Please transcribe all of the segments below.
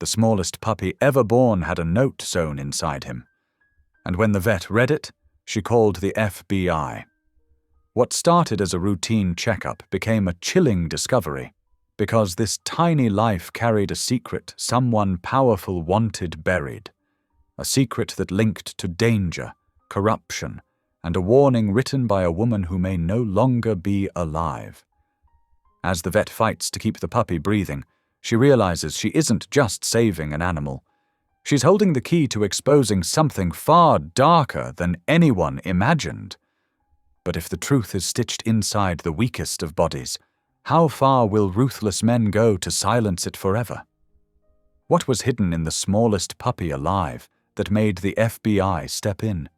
The smallest puppy ever born had a note sewn inside him. And when the vet read it, she called the FBI. What started as a routine checkup became a chilling discovery, because this tiny life carried a secret someone powerful wanted buried, a secret that linked to danger, corruption, and a warning written by a woman who may no longer be alive. As the vet fights to keep the puppy breathing, she realizes she isn't just saving an animal. She's holding the key to exposing something far darker than anyone imagined. But if the truth is stitched inside the weakest of bodies, how far will ruthless men go to silence it forever? What was hidden in the smallest puppy alive that made the FBI step in,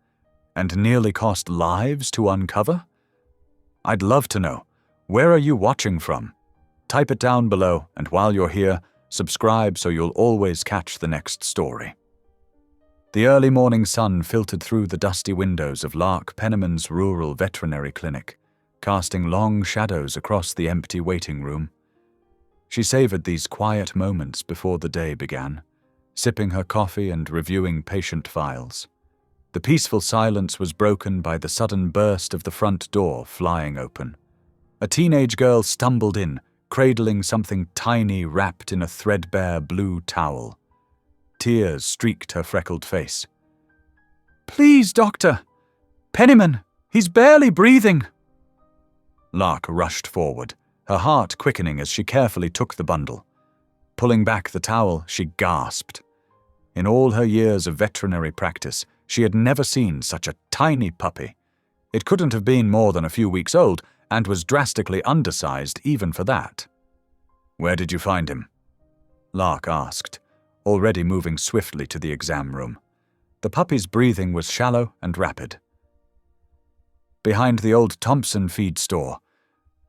and nearly cost lives to uncover? I'd love to know. Where are you watching from? Type it down below, and while you're here, subscribe so you'll always catch the next story. The early morning sun filtered through the dusty windows of Lark Penniman's rural veterinary clinic, casting long shadows across the empty waiting room. She savored these quiet moments before the day began, sipping her coffee and reviewing patient files. The peaceful silence was broken by the sudden burst of the front door flying open. A teenage girl stumbled in, cradling something tiny wrapped in a threadbare blue towel. Tears streaked her freckled face. "Please, doctor! Penniman, he's barely breathing!" Lark rushed forward, her heart quickening as she carefully took the bundle. Pulling back the towel, she gasped. In all her years of veterinary practice, she had never seen such a tiny puppy. It couldn't have been more than a few weeks old, and was drastically undersized even for that. "Where did you find him?" Lark asked, already moving swiftly to the exam room. The puppy's breathing was shallow and rapid. "Behind the old Thompson feed store."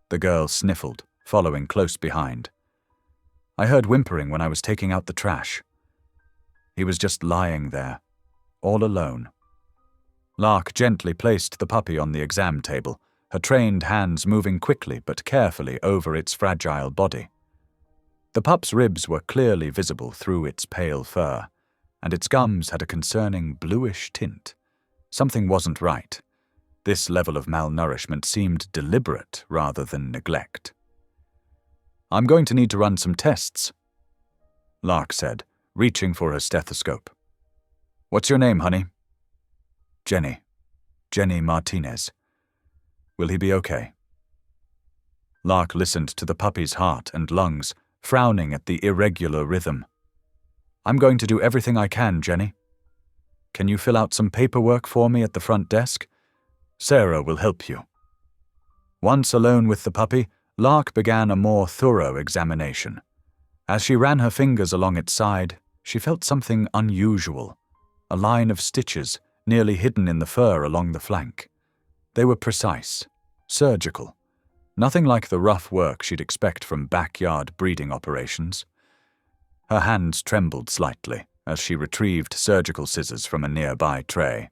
The girl sniffled, following close behind. "I heard whimpering when I was taking out the trash." He was just lying there, all alone. Lark gently placed the puppy on the exam table, her trained hands moving quickly but carefully over its fragile body. The pup's ribs were clearly visible through its pale fur, and its gums had a concerning bluish tint. Something wasn't right. This level of malnourishment seemed deliberate rather than neglect. "I'm going to need to run some tests," Lark said, reaching for her stethoscope. "What's your name, honey?" Jenny Martinez." "Will he be okay?" Lark listened to the puppy's heart and lungs, frowning at the irregular rhythm. "I'm going to do everything I can, Jenny. Can you fill out some paperwork for me at the front desk? Sarah will help you." Once alone with the puppy, Lark began a more thorough examination. As she ran her fingers along its side, she felt something unusual, a line of stitches nearly hidden in the fur along the flank. They were precise, surgical, nothing like the rough work she'd expect from backyard breeding operations. Her hands trembled slightly as she retrieved surgical scissors from a nearby tray.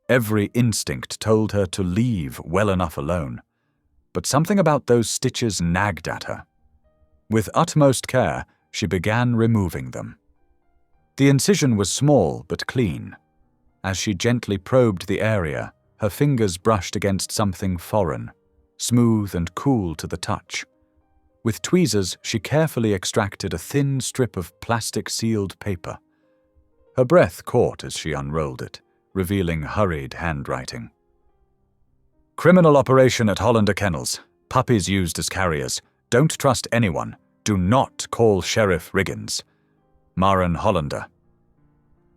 Every instinct told her to leave well enough alone, but something about those stitches nagged at her. With utmost care, she began removing them. The incision was small but clean. As she gently probed the area, her fingers brushed against something foreign, smooth and cool to the touch. With tweezers, she carefully extracted a thin strip of plastic-sealed paper. Her breath caught as she unrolled it, revealing hurried handwriting. "Criminal operation at Hollander Kennels. Puppies used as carriers. Don't trust anyone. Do not call Sheriff Riggins. Maren Hollander."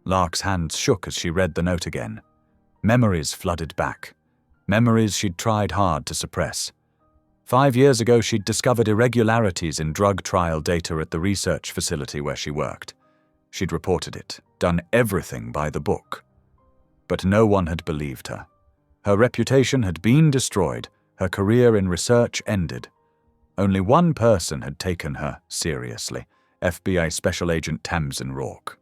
Lark's hands shook as she read the note again. Memories flooded back. Memories she'd tried hard to suppress. 5 years ago, she'd discovered irregularities in drug trial data at the research facility where she worked. She'd reported it, done everything by the book. But no one had believed her. Her reputation had been destroyed, her career in research ended. Only one person had taken her seriously, FBI Special Agent Tamsin Rourke.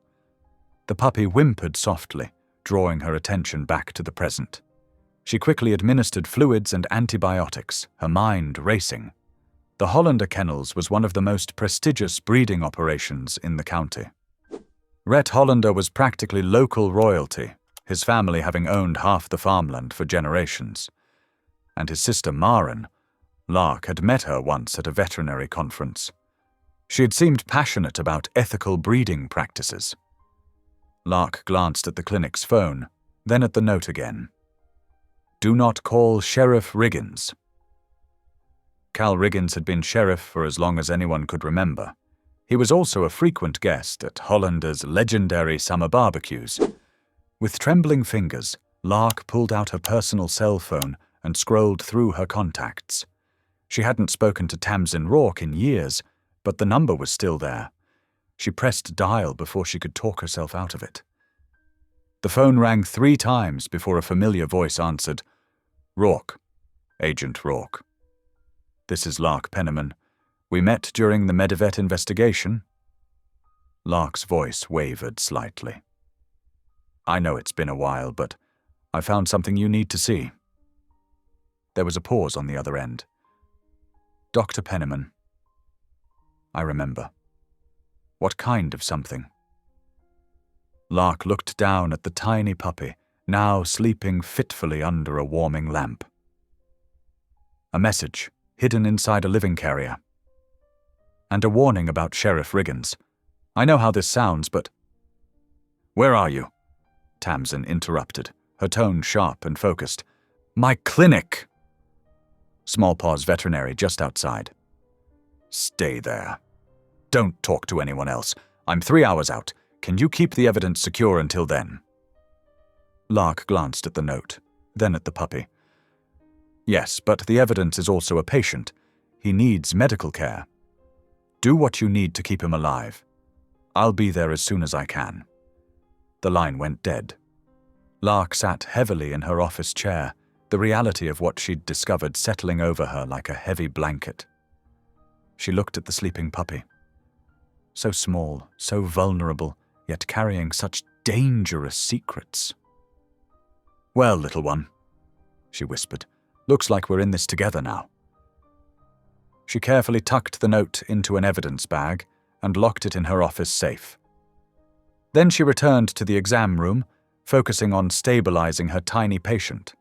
The puppy whimpered softly, drawing her attention back to the present. She quickly administered fluids and antibiotics, her mind racing. The Hollander Kennels was one of the most prestigious breeding operations in the county. Rhett Hollander was practically local royalty, his family having owned half the farmland for generations. And his sister Maren, Lark had met her once at a veterinary conference. She had seemed passionate about ethical breeding practices. Lark glanced at the clinic's phone, then at the note again. Do not call Sheriff Riggins. Cal Riggins had been sheriff for as long as anyone could remember. He was also a frequent guest at Hollander's legendary summer barbecues. With trembling fingers, Lark pulled out her personal cell phone and scrolled through her contacts. She hadn't spoken to Tamsin Rourke in years, but the number was still there. She pressed dial before she could talk herself out of it. The phone rang 3 times before a familiar voice answered. Rourke. Agent Rourke. This is Lark Penniman. We met during the Medivet investigation. Lark's voice wavered slightly. I know it's been a while, but I found something you need to see. There was a pause on the other end. Dr. Penniman. I remember. What kind of something? Lark looked down at the tiny puppy, now sleeping fitfully under a warming lamp. A message, hidden inside a living carrier. And a warning about Sheriff Riggins. I know how this sounds, but... Where are you? Tamsin interrupted, her tone sharp and focused. My clinic! Smallpaws veterinary just outside. Stay there. Don't talk to anyone else. I'm 3 hours out. Can you keep the evidence secure until then? Lark glanced at the note, then at the puppy. Yes, but the evidence is also a patient. He needs medical care. Do what you need to keep him alive. I'll be there as soon as I can. The line went dead. Lark sat heavily in her office chair, the reality of what she'd discovered settling over her like a heavy blanket. She looked at the sleeping puppy. So small, so vulnerable, yet carrying such dangerous secrets. Well, little one, she whispered, looks like we're in this together now. She carefully tucked the note into an evidence bag and locked it in her office safe. Then she returned to the exam room, focusing on stabilizing her tiny patient.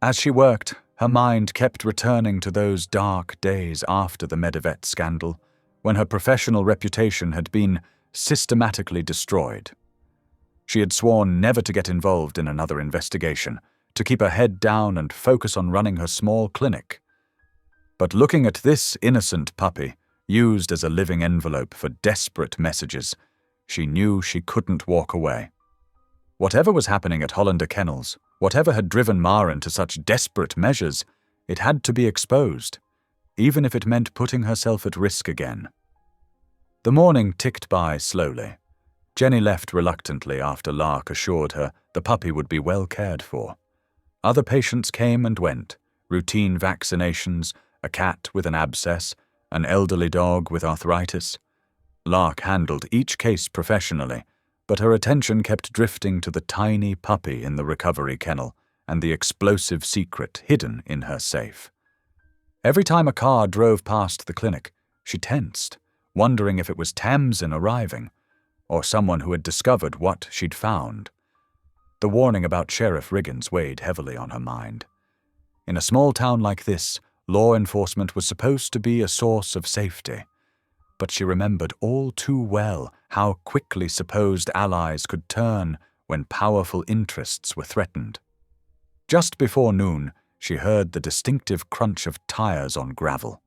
As she worked, her mind kept returning to those dark days after the Medivet scandal, when her professional reputation had been systematically destroyed. She had sworn never to get involved in another investigation, to keep her head down and focus on running her small clinic. But looking at this innocent puppy, used as a living envelope for desperate messages, she knew she couldn't walk away. Whatever was happening at Hollander Kennels, whatever had driven Maren to such desperate measures, it had to be exposed, even if it meant putting herself at risk again. The morning ticked by slowly. Jenny left reluctantly after Lark assured her the puppy would be well cared for. Other patients came and went, routine vaccinations, a cat with an abscess, an elderly dog with arthritis. Lark handled each case professionally, but her attention kept drifting to the tiny puppy in the recovery kennel and the explosive secret hidden in her safe. Every time a car drove past the clinic, she tensed, wondering if it was Tamsin arriving, or someone who had discovered what she'd found. The warning about Sheriff Riggins weighed heavily on her mind. In a small town like this, law enforcement was supposed to be a source of safety, but she remembered all too well how quickly supposed allies could turn when powerful interests were threatened. Just before noon, she heard the distinctive crunch of tires on gravel.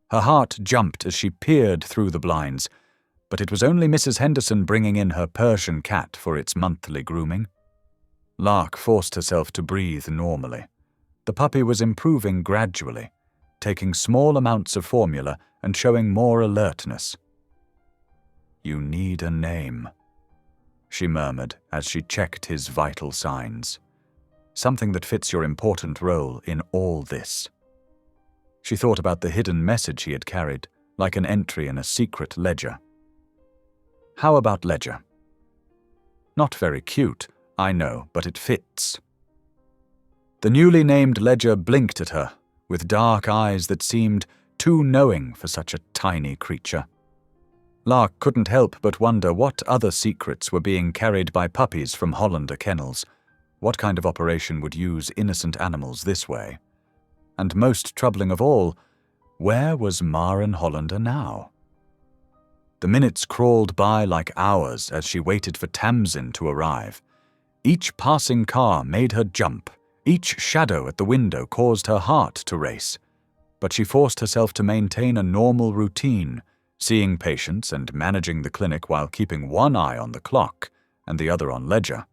Her heart jumped as she peered through the blinds, but it was only Mrs. Henderson bringing in her Persian cat for its monthly grooming. Lark forced herself to breathe normally. The puppy was improving gradually, taking small amounts of formula and showing more alertness. You need a name, she murmured as she checked his vital signs. Something that fits your important role in all this. She thought about the hidden message he had carried, like an entry in a secret ledger. How about Ledger? Not very cute, I know, but it fits. The newly named Ledger blinked at her, with dark eyes that seemed too knowing for such a tiny creature. Lark couldn't help but wonder what other secrets were being carried by puppies from Hollander kennels. What kind of operation would use innocent animals this way? And most troubling of all, where was Maren Hollander now? The minutes crawled by like hours as she waited for Tamsin to arrive. Each passing car made her jump. Each shadow at the window caused her heart to race. But she forced herself to maintain a normal routine, seeing patients and managing the clinic while keeping one eye on the clock and the other on ledger.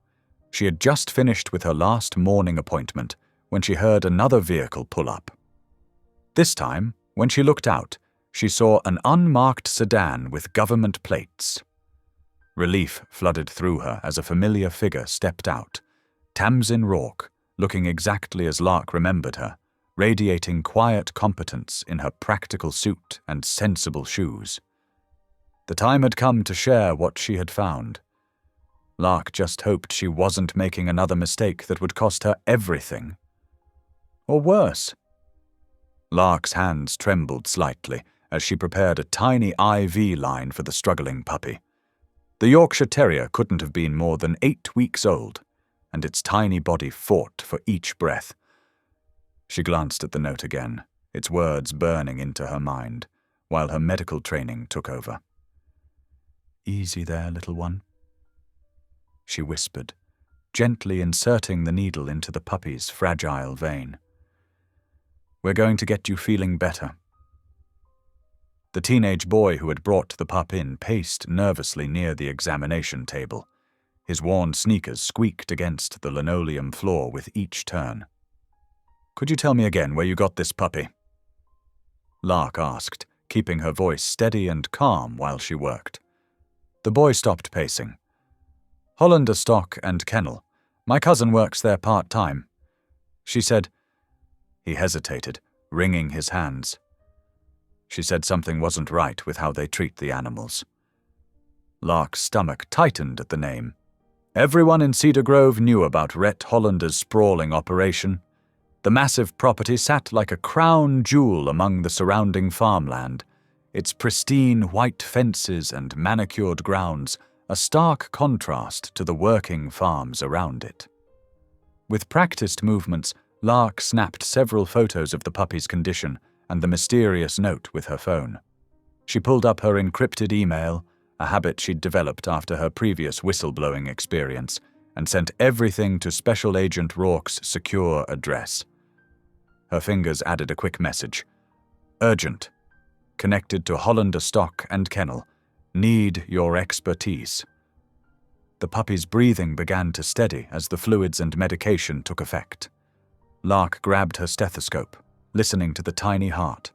She had just finished with her last morning appointment when she heard another vehicle pull up. This time, when she looked out, she saw an unmarked sedan with government plates. Relief flooded through her as a familiar figure stepped out. Tamsin Rourke, looking exactly as Lark remembered her, radiating quiet competence in her practical suit and sensible shoes. The time had come to share what she had found. Lark just hoped she wasn't making another mistake that would cost her everything. Or worse. Lark's hands trembled slightly as she prepared a tiny IV line for the struggling puppy. The Yorkshire Terrier couldn't have been more than 8 weeks old, and its tiny body fought for each breath. She glanced at the note again, its words burning into her mind, while her medical training took over. "Easy there, little one," she whispered, gently inserting the needle into the puppy's fragile vein. "We're going to get you feeling better." The teenage boy who had brought the pup in paced nervously near the examination table. His worn sneakers squeaked against the linoleum floor with each turn. "Could you tell me again where you got this puppy?" Lark asked, keeping her voice steady and calm while she worked. The boy stopped pacing. "Hollander Stock and Kennel. My cousin works there part-time." She said. He hesitated, wringing his hands. She said something wasn't right with how they treat the animals. Lark's stomach tightened at the name. Everyone in Cedar Grove knew about Rhett Hollander's sprawling operation. The massive property sat like a crown jewel among the surrounding farmland, its pristine white fences and manicured grounds a stark contrast to the working farms around it. With practiced movements, Lark snapped several photos of the puppy's condition and the mysterious note with her phone. She pulled up her encrypted email, a habit she'd developed after her previous whistleblowing experience, and sent everything to Special Agent Rourke's secure address. Her fingers added a quick message. "Urgent. Connected to Hollander Stock and Kennel. Need your expertise." The puppy's breathing began to steady as the fluids and medication took effect. Lark grabbed her stethoscope, listening to the tiny heart.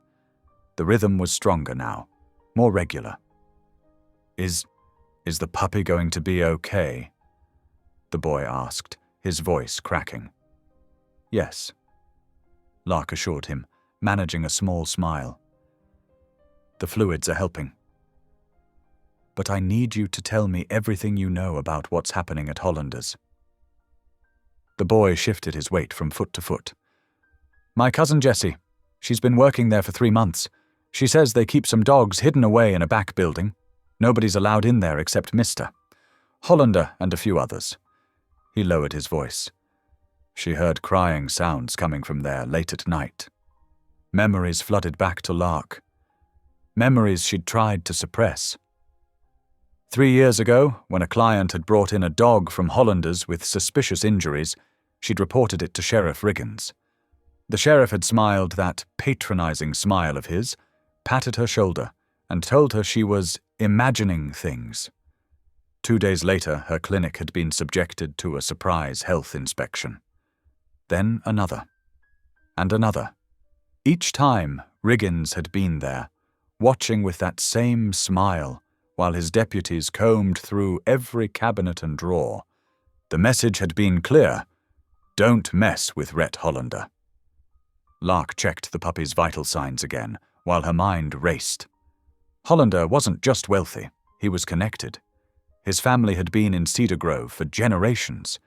The rhythm was stronger now, more regular. Is the puppy going to be okay?" the boy asked, his voice cracking. "Yes," Lark assured him, managing a small smile. "The fluids are helping. But I need you to tell me everything you know about what's happening at Hollander's." The boy shifted his weight from foot to foot. "My cousin Jessie. She's been working there for 3 months. She says they keep some dogs hidden away in a back building. Nobody's allowed in there except Mr. Hollander and a few others." He lowered his voice. She heard crying sounds coming from there late at night. Memories flooded back to Lark. Memories she'd tried to suppress. 3 years ago, when a client had brought in a dog from Hollander's with suspicious injuries, she'd reported it to Sheriff Riggins. The sheriff had smiled that patronizing smile of his, patted her shoulder, and told her she was imagining things. 2 days later, her clinic had been subjected to a surprise health inspection. Then another. And another. Each time, Riggins had been there, watching with that same smile, while his deputies combed through every cabinet and drawer. The message had been clear: don't mess with Rhett Hollander. Lark checked the puppy's vital signs again, while her mind raced. Hollander wasn't just wealthy, he was connected. His family had been in Cedar Grove for generations.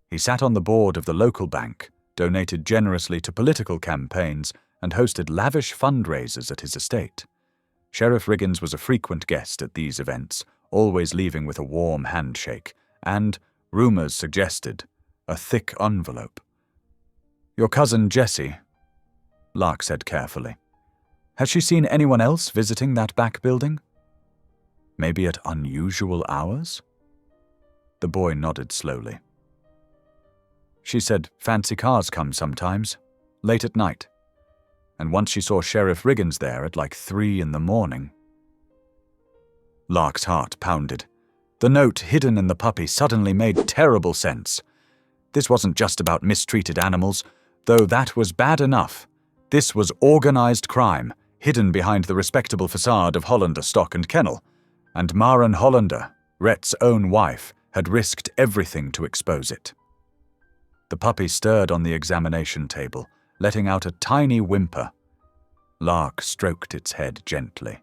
He sat on the board of the local bank, donated generously to political campaigns, and hosted lavish fundraisers at his estate. Sheriff Riggins was a frequent guest at these events, always leaving with a warm handshake, and, rumors suggested, a thick envelope. "Your cousin Jessie," Lark said carefully. "Has she seen anyone else visiting that back building? Maybe at unusual hours?" The boy nodded slowly. "She said fancy cars come sometimes, late at night. And once she saw Sheriff Riggins there at like 3 in the morning." Lark's heart pounded. The note hidden in the puppy suddenly made terrible sense. This wasn't just about mistreated animals, though that was bad enough. This was organized crime, hidden behind the respectable facade of Hollander Stock and Kennel. And Maren Hollander, Rhett's own wife, had risked everything to expose it. The puppy stirred on the examination table, letting out a tiny whimper. Lark stroked its head gently,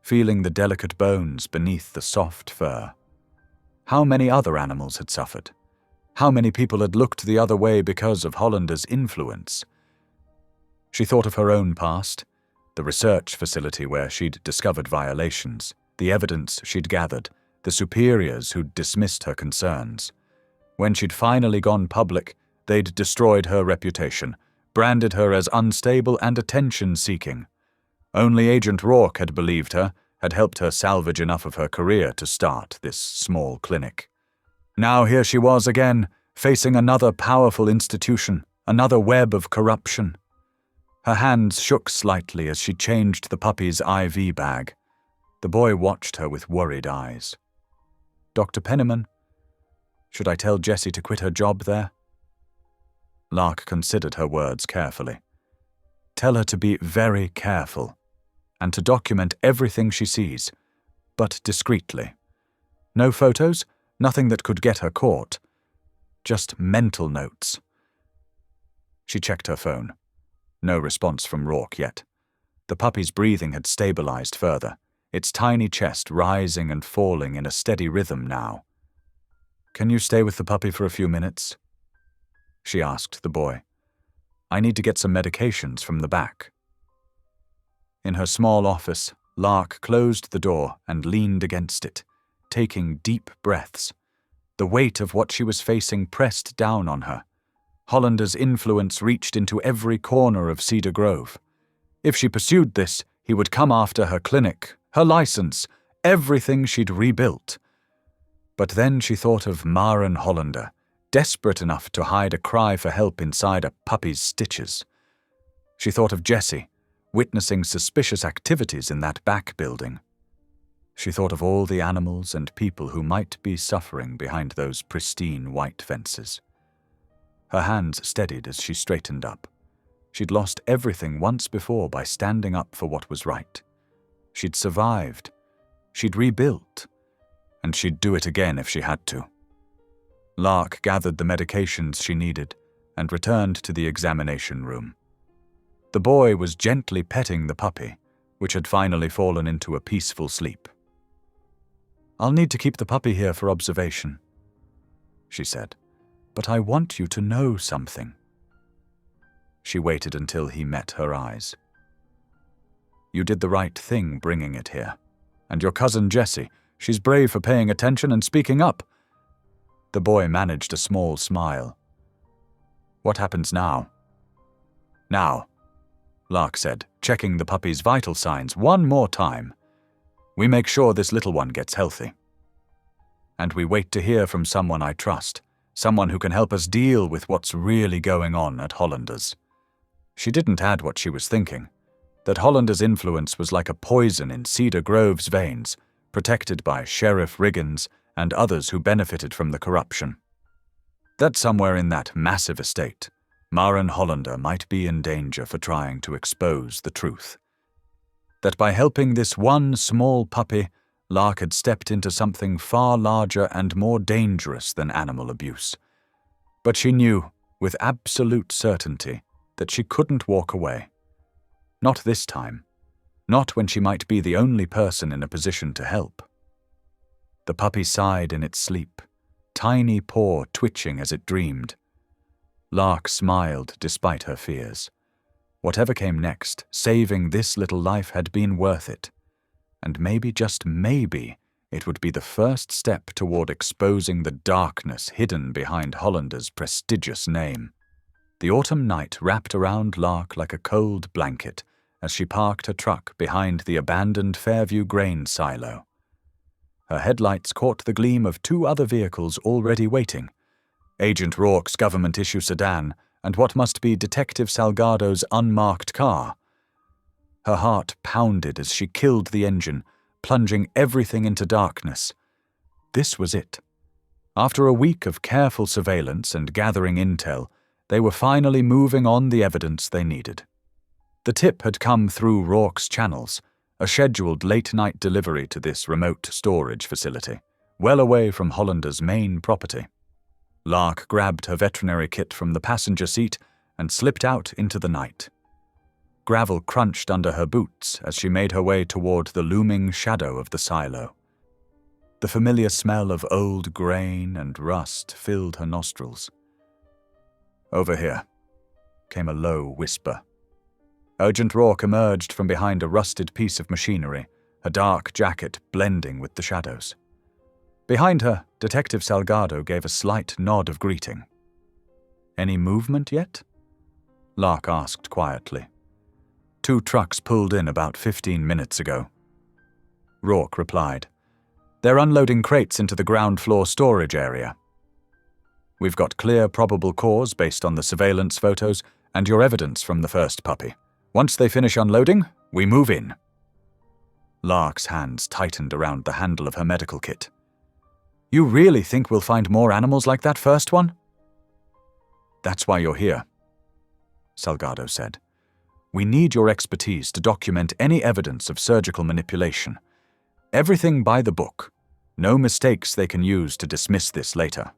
feeling the delicate bones beneath the soft fur. How many other animals had suffered? How many people had looked the other way because of Hollander's influence? She thought of her own past, the research facility where she'd discovered violations, the evidence she'd gathered, the superiors who'd dismissed her concerns. When she'd finally gone public, they'd destroyed her reputation, branded her as unstable and attention-seeking. Only Agent Rourke had believed her, had helped her salvage enough of her career to start this small clinic. Now here she was again, facing another powerful institution, another web of corruption. Her hands shook slightly as she changed the puppy's IV bag. The boy watched her with worried eyes. "Dr. Penniman, should I tell Jessie to quit her job there?" Lark considered her words carefully. "Tell her to be very careful, and to document everything she sees, but discreetly. No photos, nothing that could get her caught. Just mental notes." She checked her phone. No response from Rourke yet. The puppy's breathing had stabilized further, its tiny chest rising and falling in a steady rhythm now. "Can you stay with the puppy for a few minutes?" she asked the boy. "I need to get some medications from the back." In her small office, Lark closed the door and leaned against it, taking deep breaths. The weight of what she was facing pressed down on her. Hollander's influence reached into every corner of Cedar Grove. If she pursued this, he would come after her clinic, her license, everything she'd rebuilt. But then she thought of Maren Hollander, desperate enough to hide a cry for help inside a puppy's stitches. She thought of Jessie, witnessing suspicious activities in that back building. She thought of all the animals and people who might be suffering behind those pristine white fences. Her hands steadied as she straightened up. She'd lost everything once before by standing up for what was right. She'd survived. She'd rebuilt. And she'd do it again if she had to. Lark gathered the medications she needed and returned to the examination room. The boy was gently petting the puppy, which had finally fallen into a peaceful sleep. "I'll need to keep the puppy here for observation," she said, "but I want you to know something." She waited until he met her eyes. "You did the right thing bringing it here. And your cousin Jessie, she's brave for paying attention and speaking up." The boy managed a small smile. "What happens now?" "Now," Lark said, checking the puppy's vital signs one more time. "We make sure this little one gets healthy. And we wait to hear from someone I trust, someone who can help us deal with what's really going on at Hollander's." She didn't add what she was thinking, that Hollander's influence was like a poison in Cedar Grove's veins, protected by Sheriff Riggins and others who benefited from the corruption. That somewhere in that massive estate, Maren Hollander might be in danger for trying to expose the truth. That by helping this one small puppy, Lark had stepped into something far larger and more dangerous than animal abuse. But she knew, with absolute certainty, that she couldn't walk away. Not this time. Not when she might be the only person in a position to help. The puppy sighed in its sleep, tiny paw twitching as it dreamed. Lark smiled despite her fears. Whatever came next, saving this little life had been worth it. And maybe, just maybe, it would be the first step toward exposing the darkness hidden behind Hollander's prestigious name. The autumn night wrapped around Lark like a cold blanket as she parked her truck behind the abandoned Fairview grain silo. Her headlights caught the gleam of two other vehicles already waiting, Agent Rourke's government-issue sedan and what must be Detective Salgado's unmarked car. Her heart pounded as she killed the engine, plunging everything into darkness. This was it. After a week of careful surveillance and gathering intel, they were finally moving on the evidence they needed. The tip had come through Rourke's channels, a scheduled late-night delivery to this remote storage facility, well away from Hollander's main property. Lark grabbed her veterinary kit from the passenger seat and slipped out into the night. Gravel crunched under her boots as she made her way toward the looming shadow of the silo. The familiar smell of old grain and rust filled her nostrils. "Over here," came a low whisper. Agent Rourke emerged from behind a rusted piece of machinery, her dark jacket blending with the shadows. Behind her, Detective Salgado gave a slight nod of greeting. "Any movement yet?" Lark asked quietly. "2 trucks pulled in about 15 minutes ago." Rourke replied, "They're unloading crates into the ground floor storage area. We've got clear probable cause based on the surveillance photos and your evidence from the first puppy. Once they finish unloading, we move in." Lark's hands tightened around the handle of her medical kit. "You really think we'll find more animals like that first one?" "That's why you're here," Salgado said. "We need your expertise to document any evidence of surgical manipulation. Everything by the book. No mistakes they can use to dismiss this later."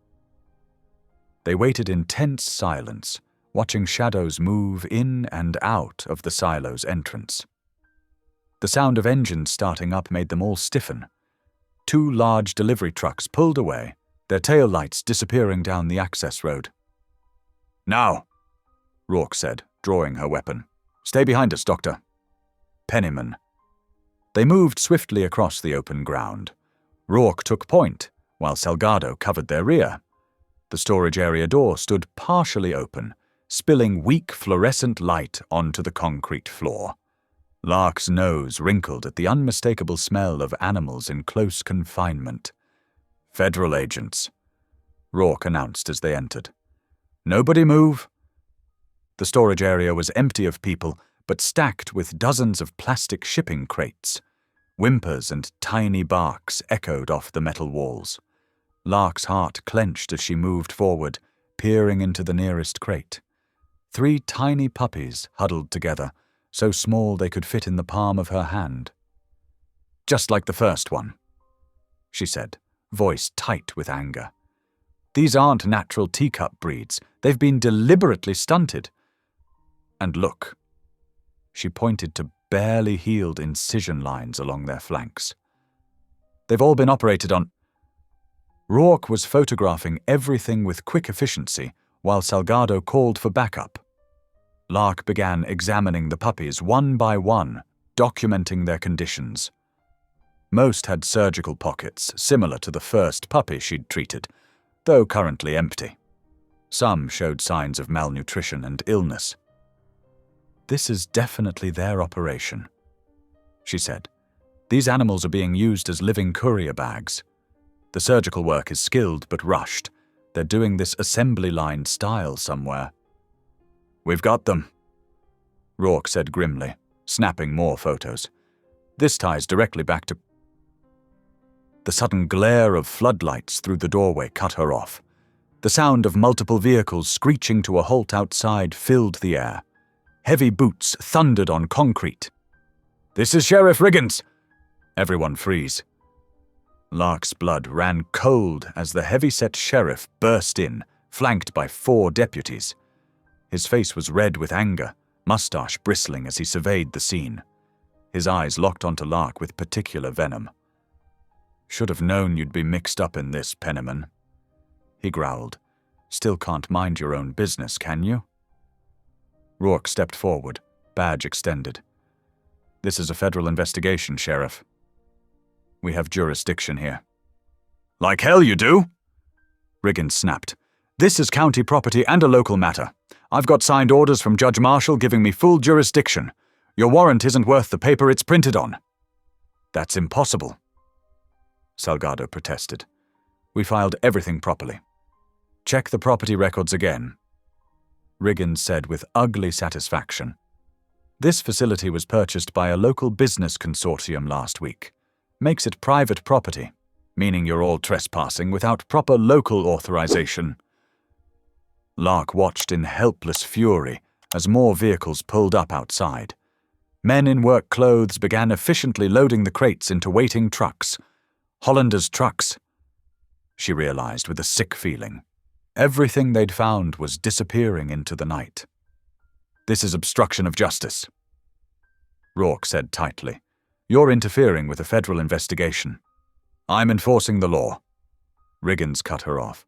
They waited in tense silence, watching shadows move in and out of the silo's entrance. The sound of engines starting up made them all stiffen. 2 large delivery trucks pulled away, their tail lights disappearing down the access road. "Now," Rourke said, drawing her weapon. "Stay behind us, Doctor." "Penniman." They moved swiftly across the open ground. Rourke took point, while Salgado covered their rear. The storage area door stood partially open, spilling weak fluorescent light onto the concrete floor. Lark's nose wrinkled at the unmistakable smell of animals in close confinement. "Federal agents," Rourke announced as they entered. "Nobody move." The storage area was empty of people, but stacked with dozens of plastic shipping crates. Whimpers and tiny barks echoed off the metal walls. Lark's heart clenched as she moved forward, peering into the nearest crate. 3 tiny puppies huddled together, so small they could fit in the palm of her hand. "Just like the first one," she said, voice tight with anger. "These aren't natural teacup breeds. They've been deliberately stunted. And look." She pointed to barely healed incision lines along their flanks. "They've all been operated on." Rourke was photographing everything with quick efficiency while Salgado called for backup. Lark began examining the puppies one by one, documenting their conditions. Most had surgical pockets similar to the first puppy she'd treated, though currently empty. Some showed signs of malnutrition and illness. "This is definitely their operation," she said. "These animals are being used as living courier bags. The surgical work is skilled but rushed. They're doing this assembly line style somewhere." "We've got them," Rourke said grimly, snapping more photos. "This ties directly back to—" The sudden glare of floodlights through the doorway cut her off. The sound of multiple vehicles screeching to a halt outside filled the air. Heavy boots thundered on concrete. "This is Sheriff Riggins!" Everyone freeze. Lark's blood ran cold as the heavy-set sheriff burst in, flanked by 4 deputies. His face was red with anger, mustache bristling as he surveyed the scene. His eyes locked onto Lark with particular venom. "Should have known you'd be mixed up in this, Penniman," he growled. "Still can't mind your own business, can you?" Rourke stepped forward, badge extended. "This is a federal investigation, Sheriff," We have jurisdiction here. Like hell you do, Riggins snapped. This is county property and a local matter. I've got signed orders from Judge Marshall giving me full jurisdiction. Your warrant isn't worth the paper it's printed on. That's impossible, Salgado protested. We filed everything properly. Check the property records again, Riggins said with ugly satisfaction. This facility was purchased by a local business consortium last week. Makes it private property, meaning you're all trespassing without proper local authorization. Lark watched in helpless fury as more vehicles pulled up outside. Men in work clothes began efficiently loading the crates into waiting trucks. Hollander's trucks, she realized with a sick feeling. Everything they'd found was disappearing into the night. This is obstruction of justice, Rourke said tightly. You're interfering with a federal investigation. I'm enforcing the law. Riggins cut her off.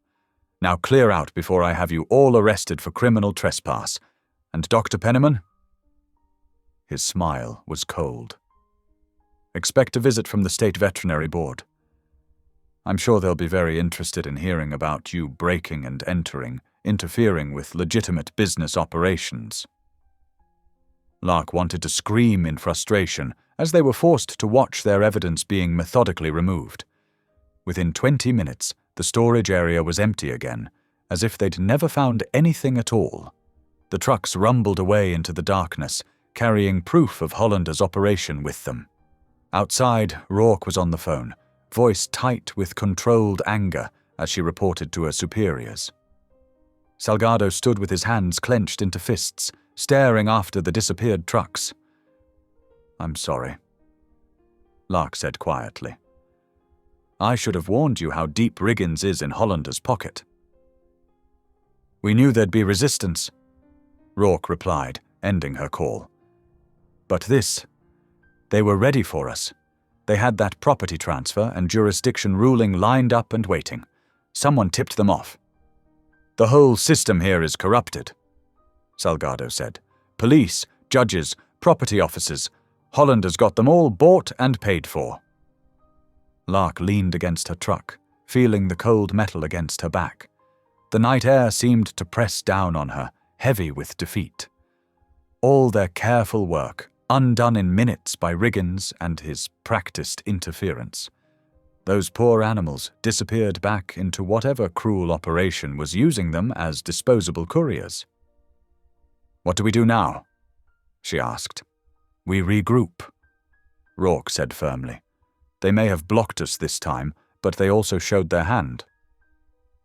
Now clear out before I have you all arrested for criminal trespass. And Dr. Penniman? His smile was cold. Expect a visit from the State Veterinary Board. I'm sure they'll be very interested in hearing about you breaking and entering, interfering with legitimate business operations. Lark wanted to scream in frustration as they were forced to watch their evidence being methodically removed. Within 20 minutes, the storage area was empty again, as if they'd never found anything at all. The trucks rumbled away into the darkness, carrying proof of Hollander's operation with them. Outside, Rourke was on the phone, voice tight with controlled anger as she reported to her superiors. Salgado stood with his hands clenched into fists, staring after the disappeared trucks. I'm sorry, Lark said quietly. I should have warned you how deep Riggins is in Hollander's pocket. We knew there'd be resistance, Rourke replied, ending her call. But they were ready for us. They had that property transfer and jurisdiction ruling lined up and waiting. Someone tipped them off. The whole system here is corrupted, Salgado said. Police, judges, property officers. Hollander's got them all bought and paid for. Lark leaned against her truck, feeling the cold metal against her back. The night air seemed to press down on her, heavy with defeat. All their careful work, undone in minutes by Riggins and his practiced interference. Those poor animals disappeared back into whatever cruel operation was using them as disposable couriers. What do we do now? She asked. We regroup, Rourke said firmly. They may have blocked us this time, but they also showed their hand.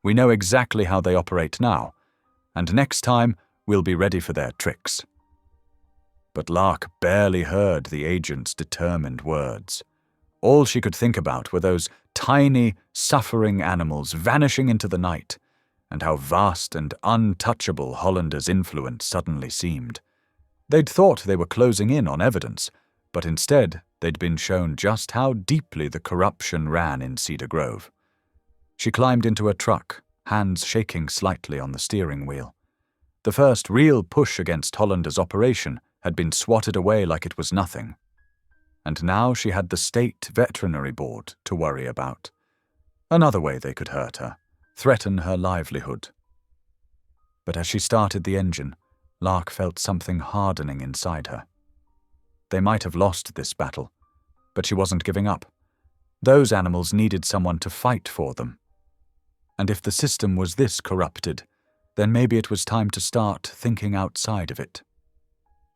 We know exactly how they operate now, and next time we'll be ready for their tricks. But Lark barely heard the agent's determined words. All she could think about were those tiny, suffering animals vanishing into the night, and how vast and untouchable Hollander's influence suddenly seemed. They'd thought they were closing in on evidence, but instead they'd been shown just how deeply the corruption ran in Cedar Grove. She climbed into a truck, hands shaking slightly on the steering wheel. The first real push against Hollander's operation had been swatted away like it was nothing. And now she had the State Veterinary Board to worry about. Another way they could hurt her, threaten her livelihood. But as she started the engine, Lark felt something hardening inside her. They might have lost this battle, but she wasn't giving up. Those animals needed someone to fight for them. And if the system was this corrupted, then maybe it was time to start thinking outside of it.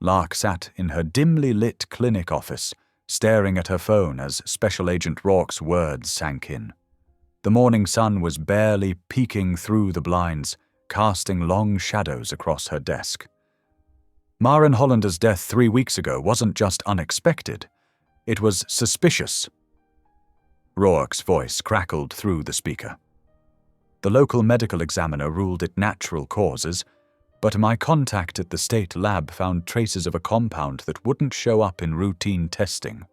Lark sat in her dimly lit clinic office, staring at her phone as Special Agent Rourke's words sank in. The morning sun was barely peeking through the blinds, casting long shadows across her desk. Maren Hollander's death 3 weeks ago wasn't just unexpected, it was suspicious. Rourke's voice crackled through the speaker. The local medical examiner ruled it natural causes, but my contact at the state lab found traces of a compound that wouldn't show up in routine testing.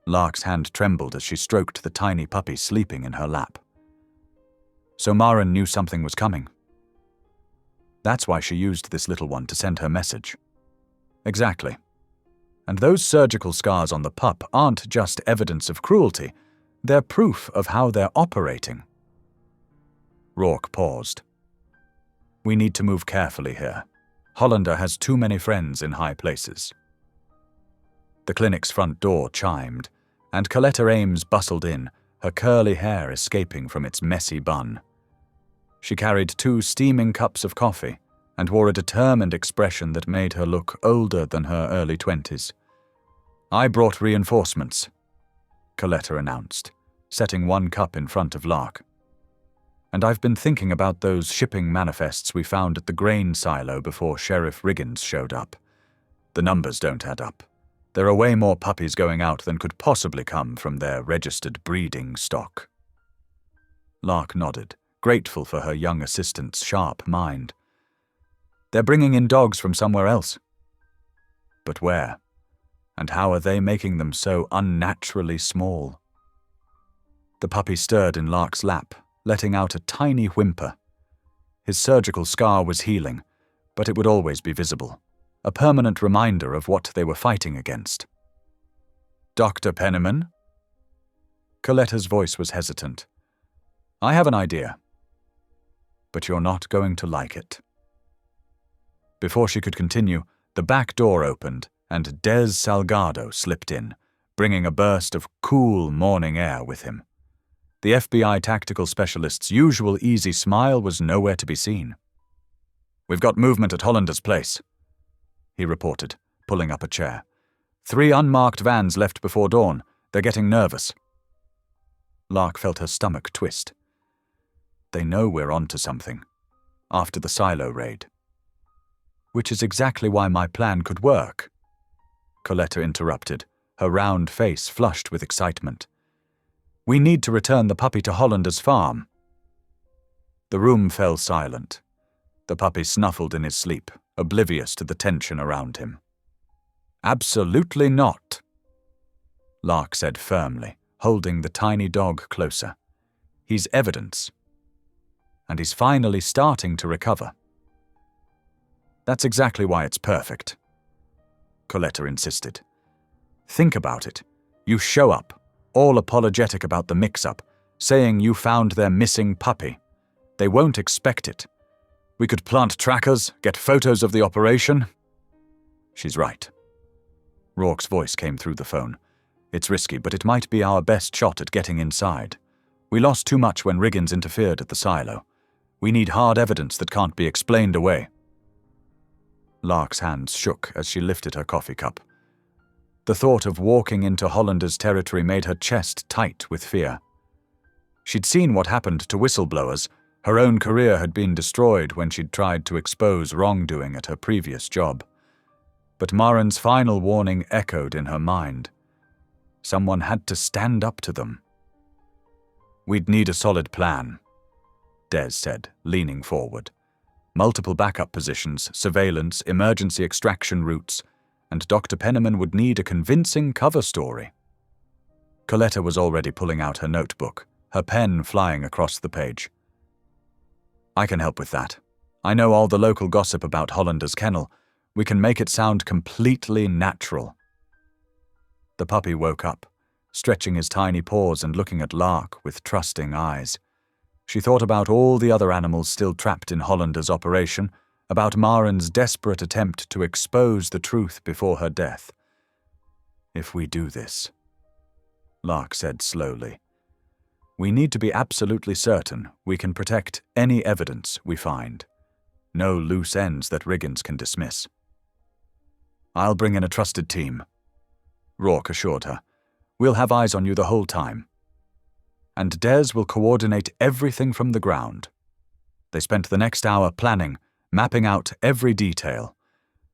Lark's hand trembled as she stroked the tiny puppy sleeping in her lap. So Maren knew something was coming. That's why she used this little one to send her message. Exactly. And those surgical scars on the pup aren't just evidence of cruelty. They're proof of how they're operating. Rourke paused. We need to move carefully here. Hollander has too many friends in high places. The clinic's front door chimed, and Coletta Ames bustled in, her curly hair escaping from its messy bun. She carried 2 steaming cups of coffee and wore a determined expression that made her look older than her early 20s. I brought reinforcements, Coletta announced, setting 1 cup in front of Lark. And I've been thinking about those shipping manifests we found at the grain silo before Sheriff Riggins showed up. The numbers don't add up. There are way more puppies going out than could possibly come from their registered breeding stock. Lark nodded, grateful for her young assistant's sharp mind. They're bringing in dogs from somewhere else. But where? And how are they making them so unnaturally small? The puppy stirred in Lark's lap, letting out a tiny whimper. His surgical scar was healing, but it would always be visible, a permanent reminder of what they were fighting against. Dr. Penniman? Coletta's voice was hesitant. I have an idea. But you're not going to like it. Before she could continue, the back door opened, and Des Salgado slipped in, bringing a burst of cool morning air with him. The FBI tactical specialist's usual easy smile was nowhere to be seen. We've got movement at Hollander's place, he reported, pulling up a chair. 3 unmarked vans left before dawn. They're getting nervous. Lark felt her stomach twist. They know we're onto something, after the silo raid. Which is exactly why my plan could work, Coletta interrupted, her round face flushed with excitement. We need to return the puppy to Hollander's farm. The room fell silent. The puppy snuffled in his sleep, oblivious to the tension around him. Absolutely not, Lark said firmly, holding the tiny dog closer. He's evidence. And he's finally starting to recover. That's exactly why it's perfect, Coletta insisted. Think about it. You show up, all apologetic about the mix-up, saying you found their missing puppy. They won't expect it. We could plant trackers, get photos of the operation. She's right. Rourke's voice came through the phone. It's risky, but it might be our best shot at getting inside. We lost too much when Riggins interfered at the silo. We need hard evidence that can't be explained away. Lark's hands shook as she lifted her coffee cup. The thought of walking into Hollander's territory made her chest tight with fear. She'd seen what happened to whistleblowers. Her own career had been destroyed when she'd tried to expose wrongdoing at her previous job. But Maren's final warning echoed in her mind. Someone had to stand up to them. We'd need a solid plan, Des said, leaning forward. Multiple backup positions, surveillance, emergency extraction routes, and Dr. Penniman would need a convincing cover story. Coletta was already pulling out her notebook, her pen flying across the page. I can help with that. I know all the local gossip about Hollander's kennel. We can make it sound completely natural. The puppy woke up, stretching his tiny paws and looking at Lark with trusting eyes. She thought about all the other animals still trapped in Hollander's operation, about Maren's desperate attempt to expose the truth before her death. If we do this, Lark said slowly, we need to be absolutely certain we can protect any evidence we find. No loose ends that Riggins can dismiss. I'll bring in a trusted team, Rourke assured her. We'll have eyes on you the whole time. And Des will coordinate everything from the ground. They spent the next hour planning, mapping out every detail.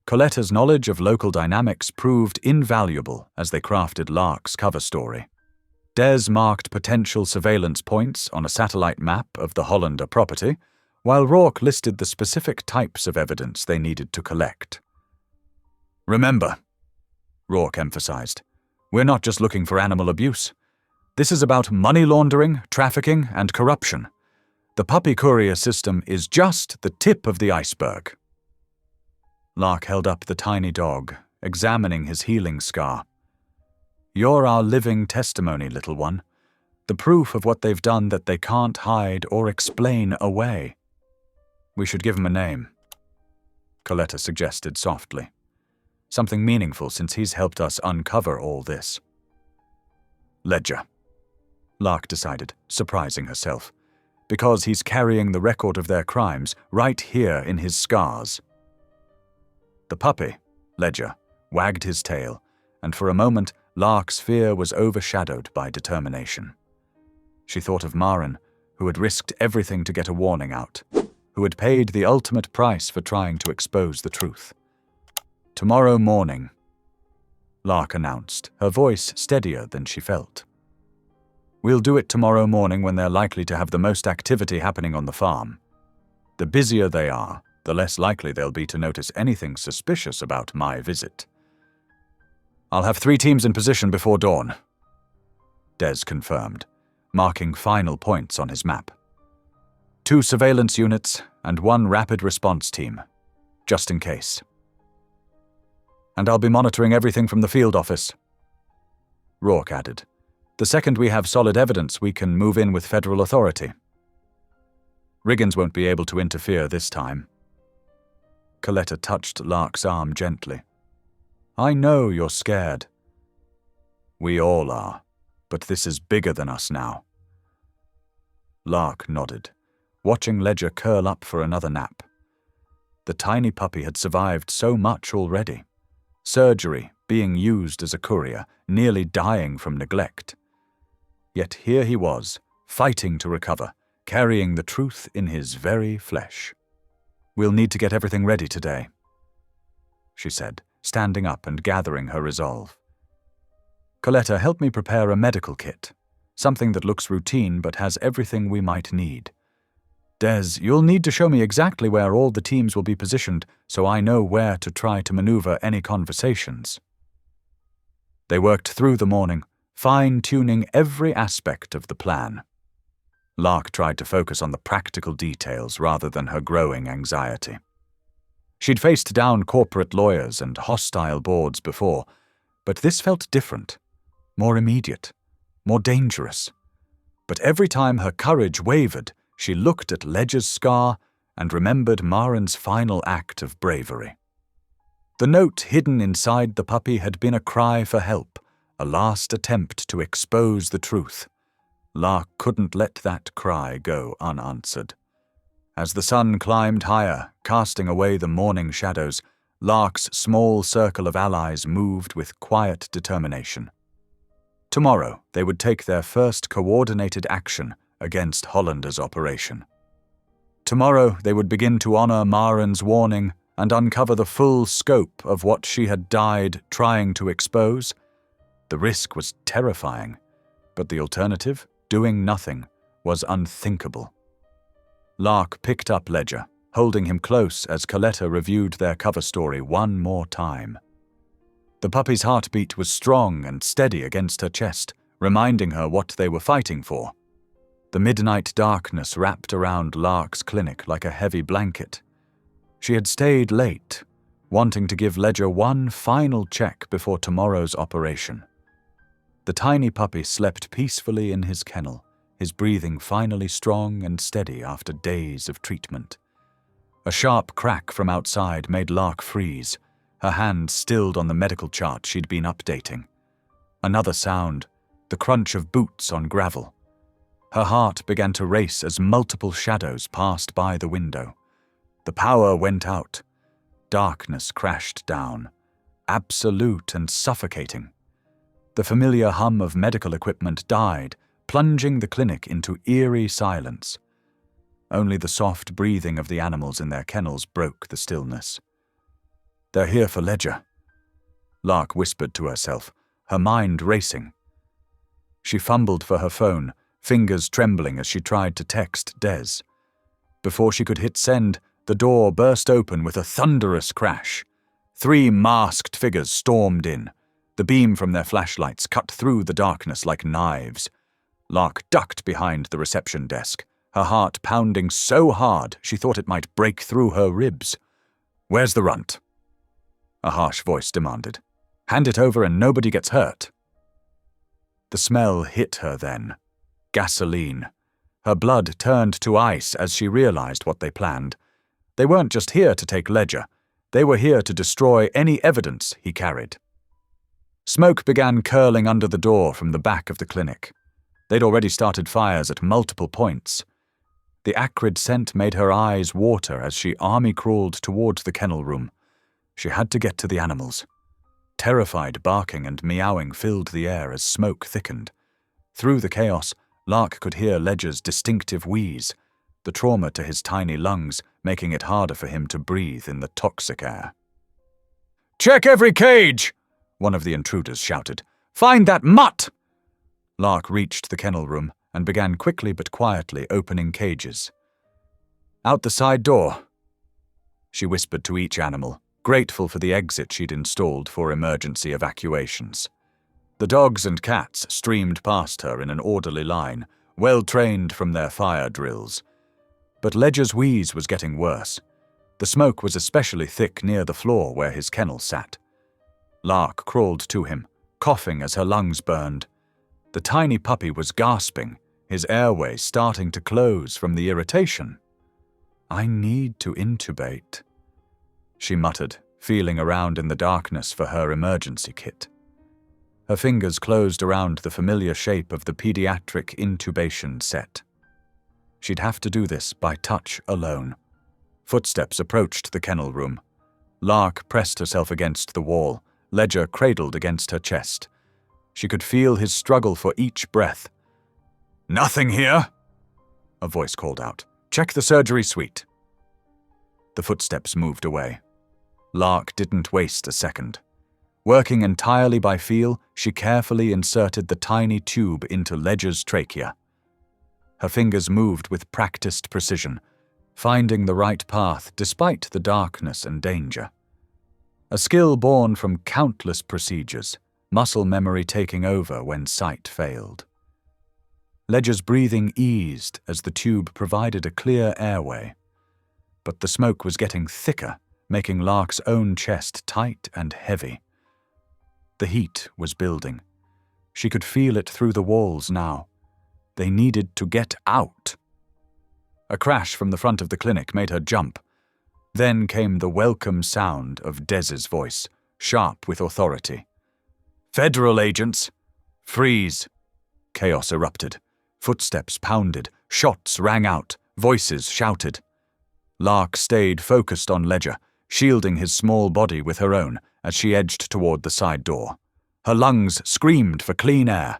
Coletta's knowledge of local dynamics proved invaluable as they crafted Lark's cover story. Des marked potential surveillance points on a satellite map of the Hollander property, while Rourke listed the specific types of evidence they needed to collect. Remember, Rourke emphasized, we're not just looking for animal abuse. This is about money laundering, trafficking, and corruption. The puppy courier system is just the tip of the iceberg. Lark held up the tiny dog, examining his healing scar. You're our living testimony, little one. The proof of what they've done that they can't hide or explain away. We should give him a name, Coletta suggested softly. Something meaningful since he's helped us uncover all this. Ledger, Lark decided, surprising herself, because he's carrying the record of their crimes right here in his scars. The puppy, Ledger, wagged his tail, and for a moment Lark's fear was overshadowed by determination. She thought of Maren, who had risked everything to get a warning out, who had paid the ultimate price for trying to expose the truth. Tomorrow morning, Lark announced, her voice steadier than she felt. We'll do it tomorrow morning when they're likely to have the most activity happening on the farm. The busier they are, the less likely they'll be to notice anything suspicious about my visit. I'll have 3 teams in position before dawn, Des confirmed, marking final points on his map. 2 surveillance units and 1 rapid response team, just in case. And I'll be monitoring everything from the field office, Rourke added. The second we have solid evidence, we can move in with federal authority. Riggins won't be able to interfere this time. Coletta touched Lark's arm gently. I know you're scared. We all are, but this is bigger than us now. Lark nodded, watching Ledger curl up for another nap. The tiny puppy had survived so much already. Surgery, being used as a courier, nearly dying from neglect. Yet here he was, fighting to recover, carrying the truth in his very flesh. We'll need to get everything ready today, she said, standing up and gathering her resolve. Coletta, help me prepare a medical kit, something that looks routine but has everything we might need. Des, you'll need to show me exactly where all the teams will be positioned so I know where to try to maneuver any conversations. They worked through the morning, fine-tuning every aspect of the plan. Lark tried to focus on the practical details rather than her growing anxiety. She'd faced down corporate lawyers and hostile boards before, but this felt different, more immediate, more dangerous. But every time her courage wavered, she looked at Ledger's scar and remembered Maren's final act of bravery. The note hidden inside the puppy had been a cry for help, a last attempt to expose the truth. Lark couldn't let that cry go unanswered. As the sun climbed higher, casting away the morning shadows, Lark's small circle of allies moved with quiet determination. Tomorrow, they would take their first coordinated action against Hollander's operation. Tomorrow, they would begin to honor Maren's warning and uncover the full scope of what she had died trying to expose. The risk was terrifying, but the alternative, doing nothing, was unthinkable. Lark picked up Ledger, holding him close as Coletta reviewed their cover story one more time. The puppy's heartbeat was strong and steady against her chest, reminding her what they were fighting for. The midnight darkness wrapped around Lark's clinic like a heavy blanket. She had stayed late, wanting to give Ledger one final check before tomorrow's operation. The tiny puppy slept peacefully in his kennel, his breathing finally strong and steady after days of treatment. A sharp crack from outside made Lark freeze, her hand stilled on the medical chart she'd been updating. Another sound, the crunch of boots on gravel. Her heart began to race as multiple shadows passed by the window. The power went out. Darkness crashed down, absolute and suffocating. The familiar hum of medical equipment died, plunging the clinic into eerie silence. Only the soft breathing of the animals in their kennels broke the stillness. They're here for Ledger, Lark whispered to herself, her mind racing. She fumbled for her phone, fingers trembling as she tried to text Des. Before she could hit send, the door burst open with a thunderous crash. 3 masked figures stormed in. The beam from their flashlights cut through the darkness like knives. Lark ducked behind the reception desk, her heart pounding so hard she thought it might break through her ribs. "Where's the runt?" a harsh voice demanded. "Hand it over and nobody gets hurt." The smell hit her then, gasoline. Her blood turned to ice as she realized what they planned. They weren't just here to take Ledger. They were here to destroy any evidence he carried. Smoke began curling under the door from the back of the clinic. They'd already started fires at multiple points. The acrid scent made her eyes water as she army-crawled towards the kennel room. She had to get to the animals. Terrified barking and meowing filled the air as smoke thickened. Through the chaos, Lark could hear Ledger's distinctive wheeze, the trauma to his tiny lungs making it harder for him to breathe in the toxic air. "Check every cage!" one of the intruders shouted. "Find that mutt!" Lark reached the kennel room and began quickly but quietly opening cages. "Out the side door," she whispered to each animal, grateful for the exit she'd installed for emergency evacuations. The dogs and cats streamed past her in an orderly line, well trained from their fire drills. But Ledger's wheeze was getting worse. The smoke was especially thick near the floor where his kennel sat. Lark crawled to him, coughing as her lungs burned. The tiny puppy was gasping, his airway starting to close from the irritation. "I need to intubate," she muttered, feeling around in the darkness for her emergency kit. Her fingers closed around the familiar shape of the pediatric intubation set. She'd have to do this by touch alone. Footsteps approached the kennel room. Lark pressed herself against the wall, Ledger cradled against her chest. She could feel his struggle for each breath. "Nothing here," a voice called out. "Check the surgery suite." The footsteps moved away. Lark didn't waste a second. Working entirely by feel, she carefully inserted the tiny tube into Ledger's trachea. Her fingers moved with practiced precision, finding the right path despite the darkness and danger. A skill born from countless procedures, muscle memory taking over when sight failed. Ledger's breathing eased as the tube provided a clear airway. But the smoke was getting thicker, making Lark's own chest tight and heavy. The heat was building. She could feel it through the walls now. They needed to get out. A crash from the front of the clinic made her jump. Then came the welcome sound of Dez's voice, sharp with authority. "Federal agents, freeze!" Chaos erupted. Footsteps pounded, shots rang out, voices shouted. Lark stayed focused on Ledger, shielding his small body with her own as she edged toward the side door. Her lungs screamed for clean air.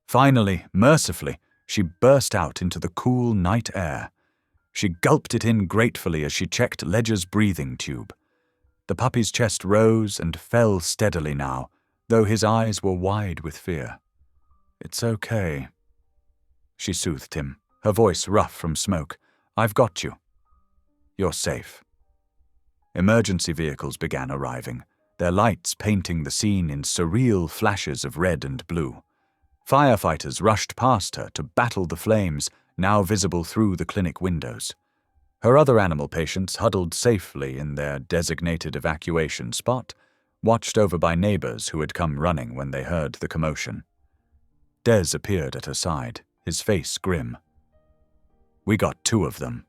Finally, mercifully, she burst out into the cool night air. She gulped it in gratefully as she checked Ledger's breathing tube. The puppy's chest rose and fell steadily now, though his eyes were wide with fear. "It's okay," she soothed him, her voice rough from smoke. "I've got you. You're safe." Emergency vehicles began arriving, their lights painting the scene in surreal flashes of red and blue. Firefighters rushed past her to battle the flames, now visible through the clinic windows. Her other animal patients huddled safely in their designated evacuation spot, watched over by neighbors who had come running when they heard the commotion. Dez appeared at her side, his face grim. "We got 2 of them."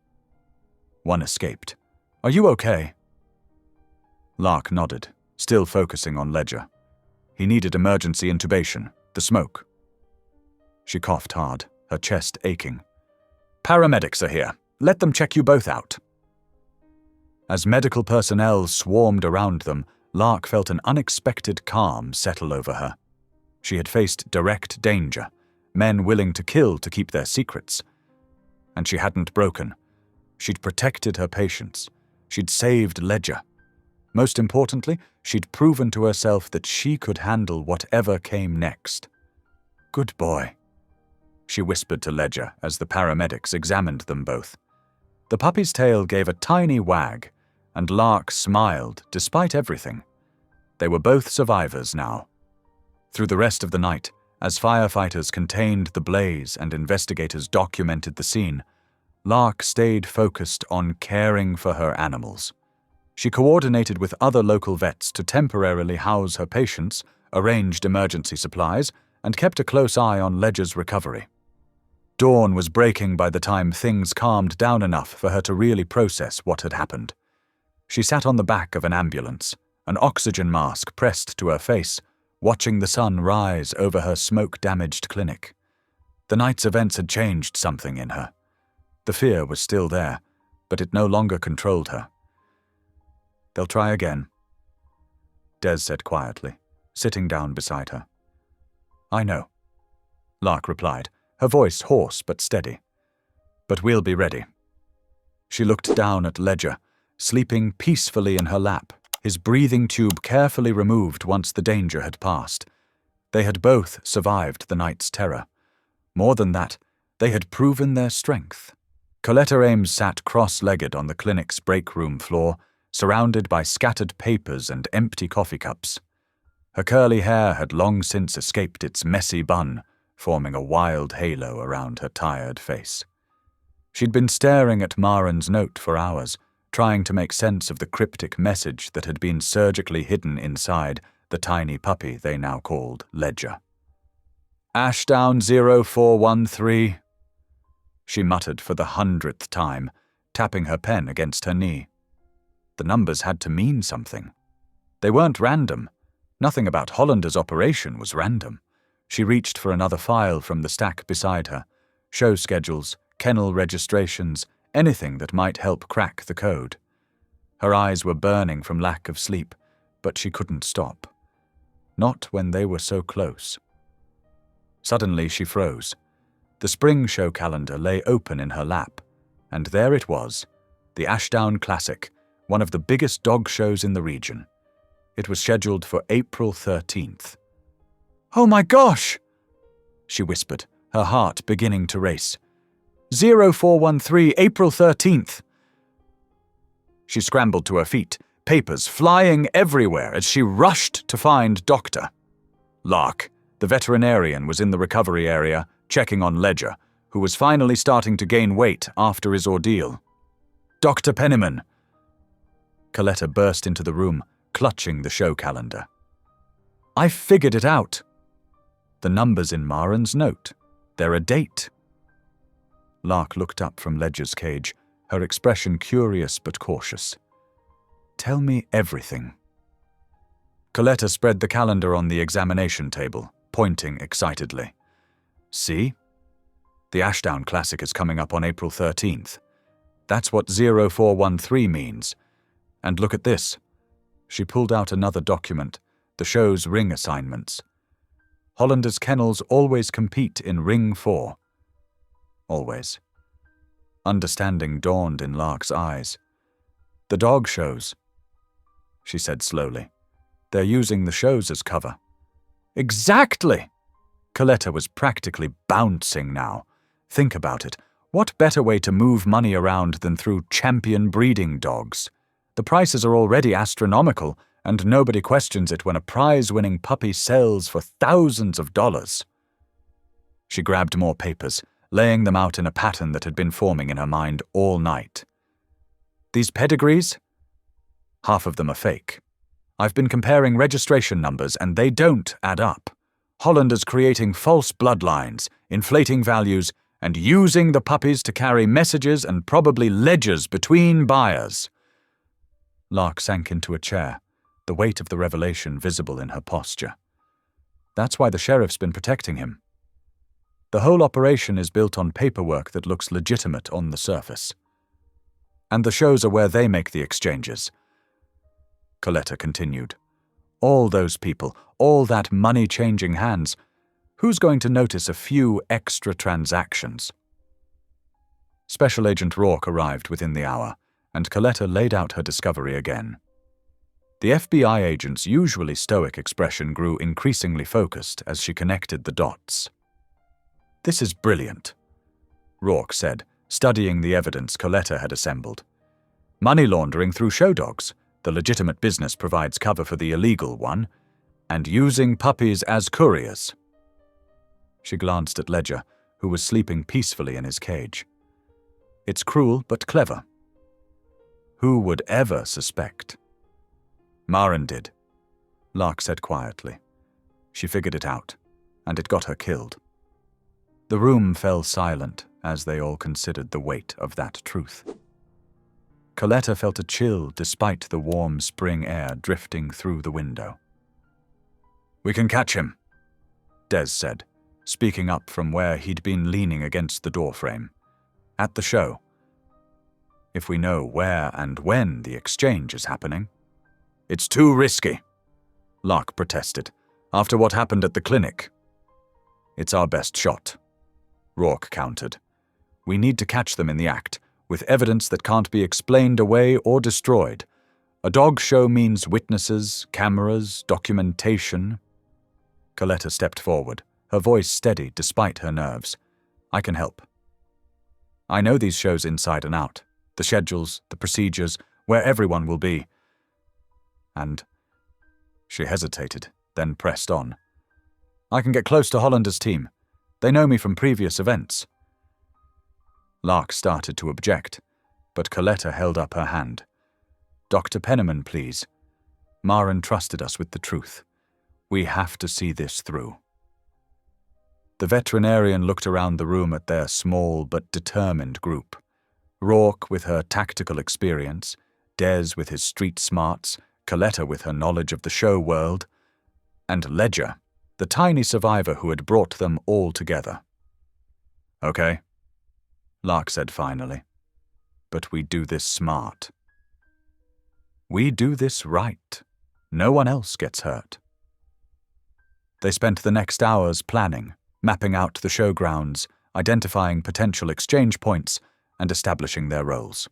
One escaped. "Are you okay?" Lark nodded, still focusing on Ledger. He needed emergency intubation, the smoke. She coughed hard, her chest aching. "Paramedics are here. Let them check you both out." As medical personnel swarmed around them, Lark felt an unexpected calm settle over her. She had faced direct danger, men willing to kill to keep their secrets. And she hadn't broken. She'd protected her patients. She'd saved Ledger. Most importantly, she'd proven to herself that she could handle whatever came next. "Good boy," she whispered to Ledger as the paramedics examined them both. The puppy's tail gave a tiny wag, and Lark smiled despite everything. They were both survivors now. Through the rest of the night, as firefighters contained the blaze and investigators documented the scene, Lark stayed focused on caring for her animals. She coordinated with other local vets to temporarily house her patients, arranged emergency supplies, and kept a close eye on Ledger's recovery. Dawn was breaking by the time things calmed down enough for her to really process what had happened. She sat on the back of an ambulance, an oxygen mask pressed to her face, watching the sun rise over her smoke-damaged clinic. The night's events had changed something in her. The fear was still there, but it no longer controlled her. "They'll try again," Des said quietly, sitting down beside her. "I know," Lark replied, her voice hoarse but steady. "But we'll be ready." She looked down at Ledger, sleeping peacefully in her lap, his breathing tube carefully removed once the danger had passed. They had both survived the night's terror. More than that, they had proven their strength. Coletta Ames sat cross-legged on the clinic's break room floor, surrounded by scattered papers and empty coffee cups. Her curly hair had long since escaped its messy bun, forming a wild halo around her tired face. She'd been staring at Maren's note for hours, trying to make sense of the cryptic message that had been surgically hidden inside the tiny puppy they now called Ledger. "Ashdown 0413, she muttered for the 100th time, tapping her pen against her knee. The numbers had to mean something. They weren't random. Nothing about Hollander's operation was random. She reached for another file from the stack beside her. Show schedules, kennel registrations, anything that might help crack the code. Her eyes were burning from lack of sleep, but she couldn't stop. Not when they were so close. Suddenly she froze. The spring show calendar lay open in her lap, and there it was, the Ashdown Classic, one of the biggest dog shows in the region. It was scheduled for April 13th. "Oh my gosh!" she whispered, her heart beginning to race. 0413, April 13th. She scrambled to her feet, papers flying everywhere as she rushed to find Dr. Lark, the veterinarian, was in the recovery area, checking on Ledger, who was finally starting to gain weight after his ordeal. "Dr. Penniman!" Coletta burst into the room, clutching the show calendar. "I figured it out. The numbers in Maren's note. They're a date." Lark looked up from Ledger's cage, her expression curious but cautious. "Tell me everything." Coletta spread the calendar on the examination table, pointing excitedly. "See? The Ashdown Classic is coming up on April 13th. That's what 0413 means. And look at this." She pulled out another document, the show's ring assignments. Hollander's kennels always compete in Ring 4. Always. Understanding dawned in Lark's eyes. "The dog shows," she said slowly. "They're using the shows as cover." "Exactly!" Coletta was practically bouncing now. Think about it. What better way to move money around than through champion breeding dogs? The prices are already astronomical, and nobody questions it when a prize-winning puppy sells for thousands of dollars. She grabbed more papers, laying them out in a pattern that had been forming in her mind all night. "These pedigrees? Half of them are fake. I've been comparing registration numbers, and they don't add up. Hollander's creating false bloodlines, inflating values, and using the puppies to carry messages and probably ledgers between buyers." Lark sank into a chair, the weight of the revelation visible in her posture. "That's why the sheriff's been protecting him. The whole operation is built on paperwork that looks legitimate on the surface. And the shows are where they make the exchanges." Coletta continued. "All those people, all that money changing hands, who's going to notice a few extra transactions?" Special Agent Rourke arrived within the hour, and Coletta laid out her discovery again. The FBI agent's usually stoic expression grew increasingly focused as she connected the dots. "This is brilliant," Rourke said, studying the evidence Coletta had assembled. "Money laundering through show dogs. The legitimate business provides cover for the illegal one, and using puppies as couriers." She glanced at Ledger, who was sleeping peacefully in his cage. "It's cruel but clever. Who would ever suspect?" "Maren did," Lark said quietly. "She figured it out, and it got her killed." The room fell silent as they all considered the weight of that truth. Coletta felt a chill despite the warm spring air drifting through the window. "We can catch him," Des said, speaking up from where he'd been leaning against the doorframe. "At the show. If we know where and when the exchange is happening." "It's too risky," Lark protested, "after what happened at the clinic." "It's our best shot," Rourke countered. "We need to catch them in the act, with evidence that can't be explained away or destroyed. A dog show means witnesses, cameras, documentation." Coletta stepped forward, her voice steady despite her nerves. "I can help. I know these shows inside and out, the schedules, the procedures, where everyone will be. And..." She hesitated, then pressed on. "I can get close to Hollander's team. They know me from previous events." Lark started to object, but Coletta held up her hand. "Dr. Penniman, please. Maren trusted us with the truth. We have to see this through." The veterinarian looked around the room at their small but determined group. Rourke with her tactical experience, Des with his street smarts, Coletta with her knowledge of the show world, and Ledger, the tiny survivor who had brought them all together. "Okay," Lark said finally. "But we do this smart. We do this right. No one else gets hurt." They spent the next hours planning, mapping out the showgrounds, identifying potential exchange points, and establishing their roles.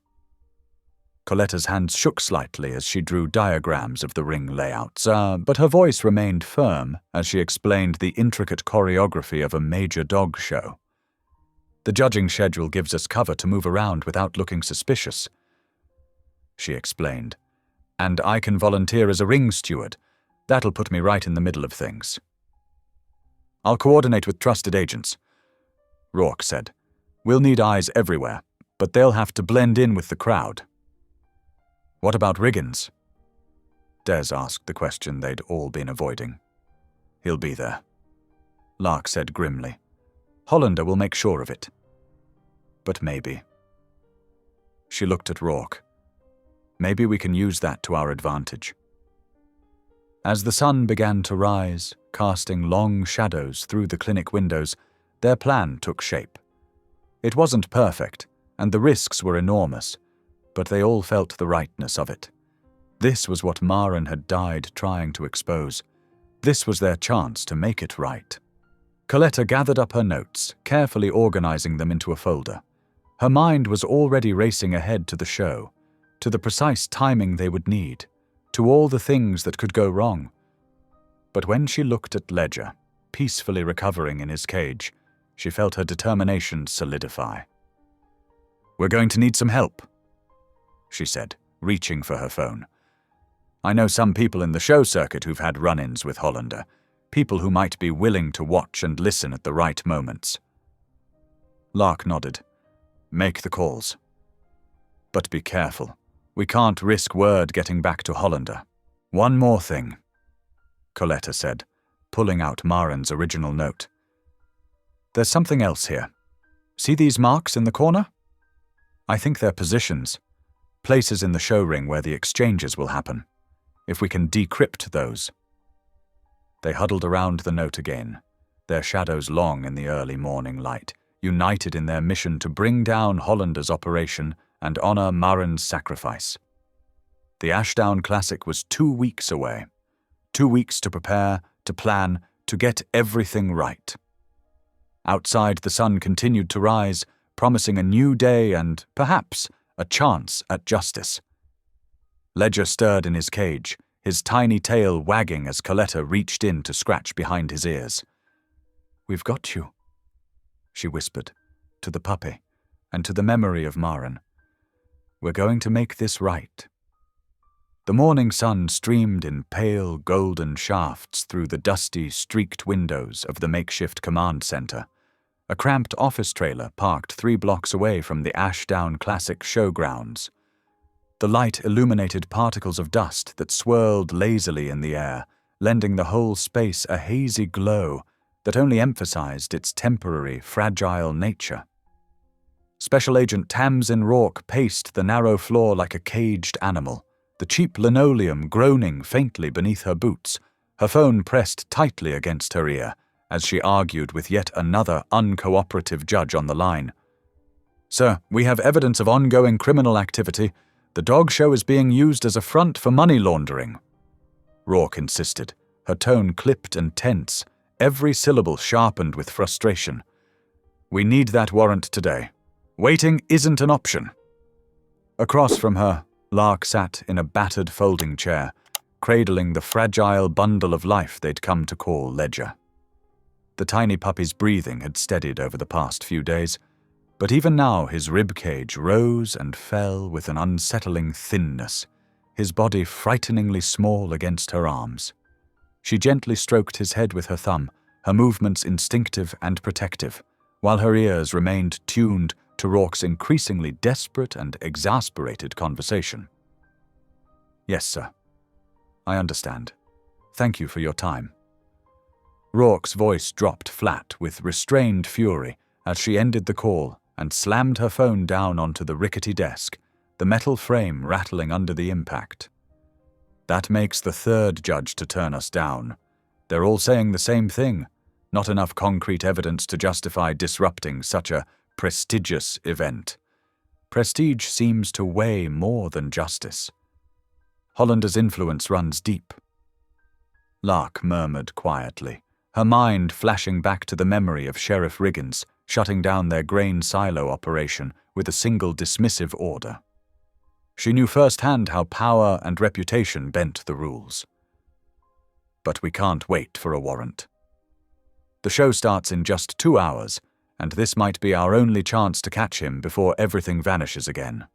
Coletta's hands shook slightly as she drew diagrams of the ring layouts, but her voice remained firm as she explained the intricate choreography of a major dog show. "The judging schedule gives us cover to move around without looking suspicious," she explained. "And I can volunteer as a ring steward. That'll put me right in the middle of things." "I'll coordinate with trusted agents," Rourke said. "We'll need eyes everywhere, but they'll have to blend in with the crowd." "What about Riggins?" Des asked the question they'd all been avoiding. "He'll be there," Lark said grimly. "Hollander will make sure of it." "But maybe." She looked at Rourke. "Maybe we can use that to our advantage." As the sun began to rise, casting long shadows through the clinic windows, their plan took shape. It wasn't perfect, and the risks were enormous, but they all felt the rightness of it. This was what Maren had died trying to expose. This was their chance to make it right. Coletta gathered up her notes, carefully organizing them into a folder. Her mind was already racing ahead to the show, to the precise timing they would need, to all the things that could go wrong. But when she looked at Ledger, peacefully recovering in his cage, she felt her determination solidify. "We're going to need some help," she said, reaching for her phone. "I know some people in the show circuit who've had run-ins with Hollander, people who might be willing to watch and listen at the right moments." Lark nodded. "Make the calls. But be careful. We can't risk word getting back to Hollander. One more thing," Coletta said, pulling out Maren's original note. "There's something else here. See these marks in the corner? I think they're positions, places in the show ring where the exchanges will happen. If we can decrypt those." They huddled around the note again, their shadows long in the early morning light, united in their mission to bring down Hollander's operation and honor Maren's sacrifice. The Ashdown Classic was 2 weeks away. 2 weeks to prepare, to plan, to get everything right. Outside, the sun continued to rise, promising a new day and, perhaps, a chance at justice. Ledger stirred in his cage, his tiny tail wagging as Coletta reached in to scratch behind his ears. "We've got you," she whispered, to the puppy, and to the memory of Maren. "We're going to make this right." The morning sun streamed in pale golden shafts through the dusty, streaked windows of the makeshift command center, a cramped office trailer parked 3 blocks away from the Ashdown Classic showgrounds. The light illuminated particles of dust that swirled lazily in the air, lending the whole space a hazy glow that only emphasized its temporary, fragile nature. Special Agent Tamsin Rourke paced the narrow floor like a caged animal, the cheap linoleum groaning faintly beneath her boots, her phone pressed tightly against her ear as she argued with yet another uncooperative judge on the line. "Sir, we have evidence of ongoing criminal activity. The dog show is being used as a front for money laundering," Rourke insisted, her tone clipped and tense, every syllable sharpened with frustration. "We need that warrant today. Waiting isn't an option." Across from her, Lark sat in a battered folding chair, cradling the fragile bundle of life they'd come to call Ledger. The tiny puppy's breathing had steadied over the past few days, but even now his ribcage rose and fell with an unsettling thinness, his body frighteningly small against her arms. She gently stroked his head with her thumb, her movements instinctive and protective, while her ears remained tuned to Rourke's increasingly desperate and exasperated conversation. "Yes, sir. I understand. Thank you for your time." Rourke's voice dropped flat with restrained fury as she ended the call and slammed her phone down onto the rickety desk, the metal frame rattling under the impact. "That makes the third judge to turn us down. They're all saying the same thing. Not enough concrete evidence to justify disrupting such a prestigious event. Prestige seems to weigh more than justice. Hollander's influence runs deep." Lark murmured quietly, her mind flashing back to the memory of Sheriff Riggins shutting down their grain silo operation with a single dismissive order. She knew firsthand how power and reputation bent the rules. "But we can't wait for a warrant. The show starts in just 2 hours, and this might be our only chance to catch him before everything vanishes again."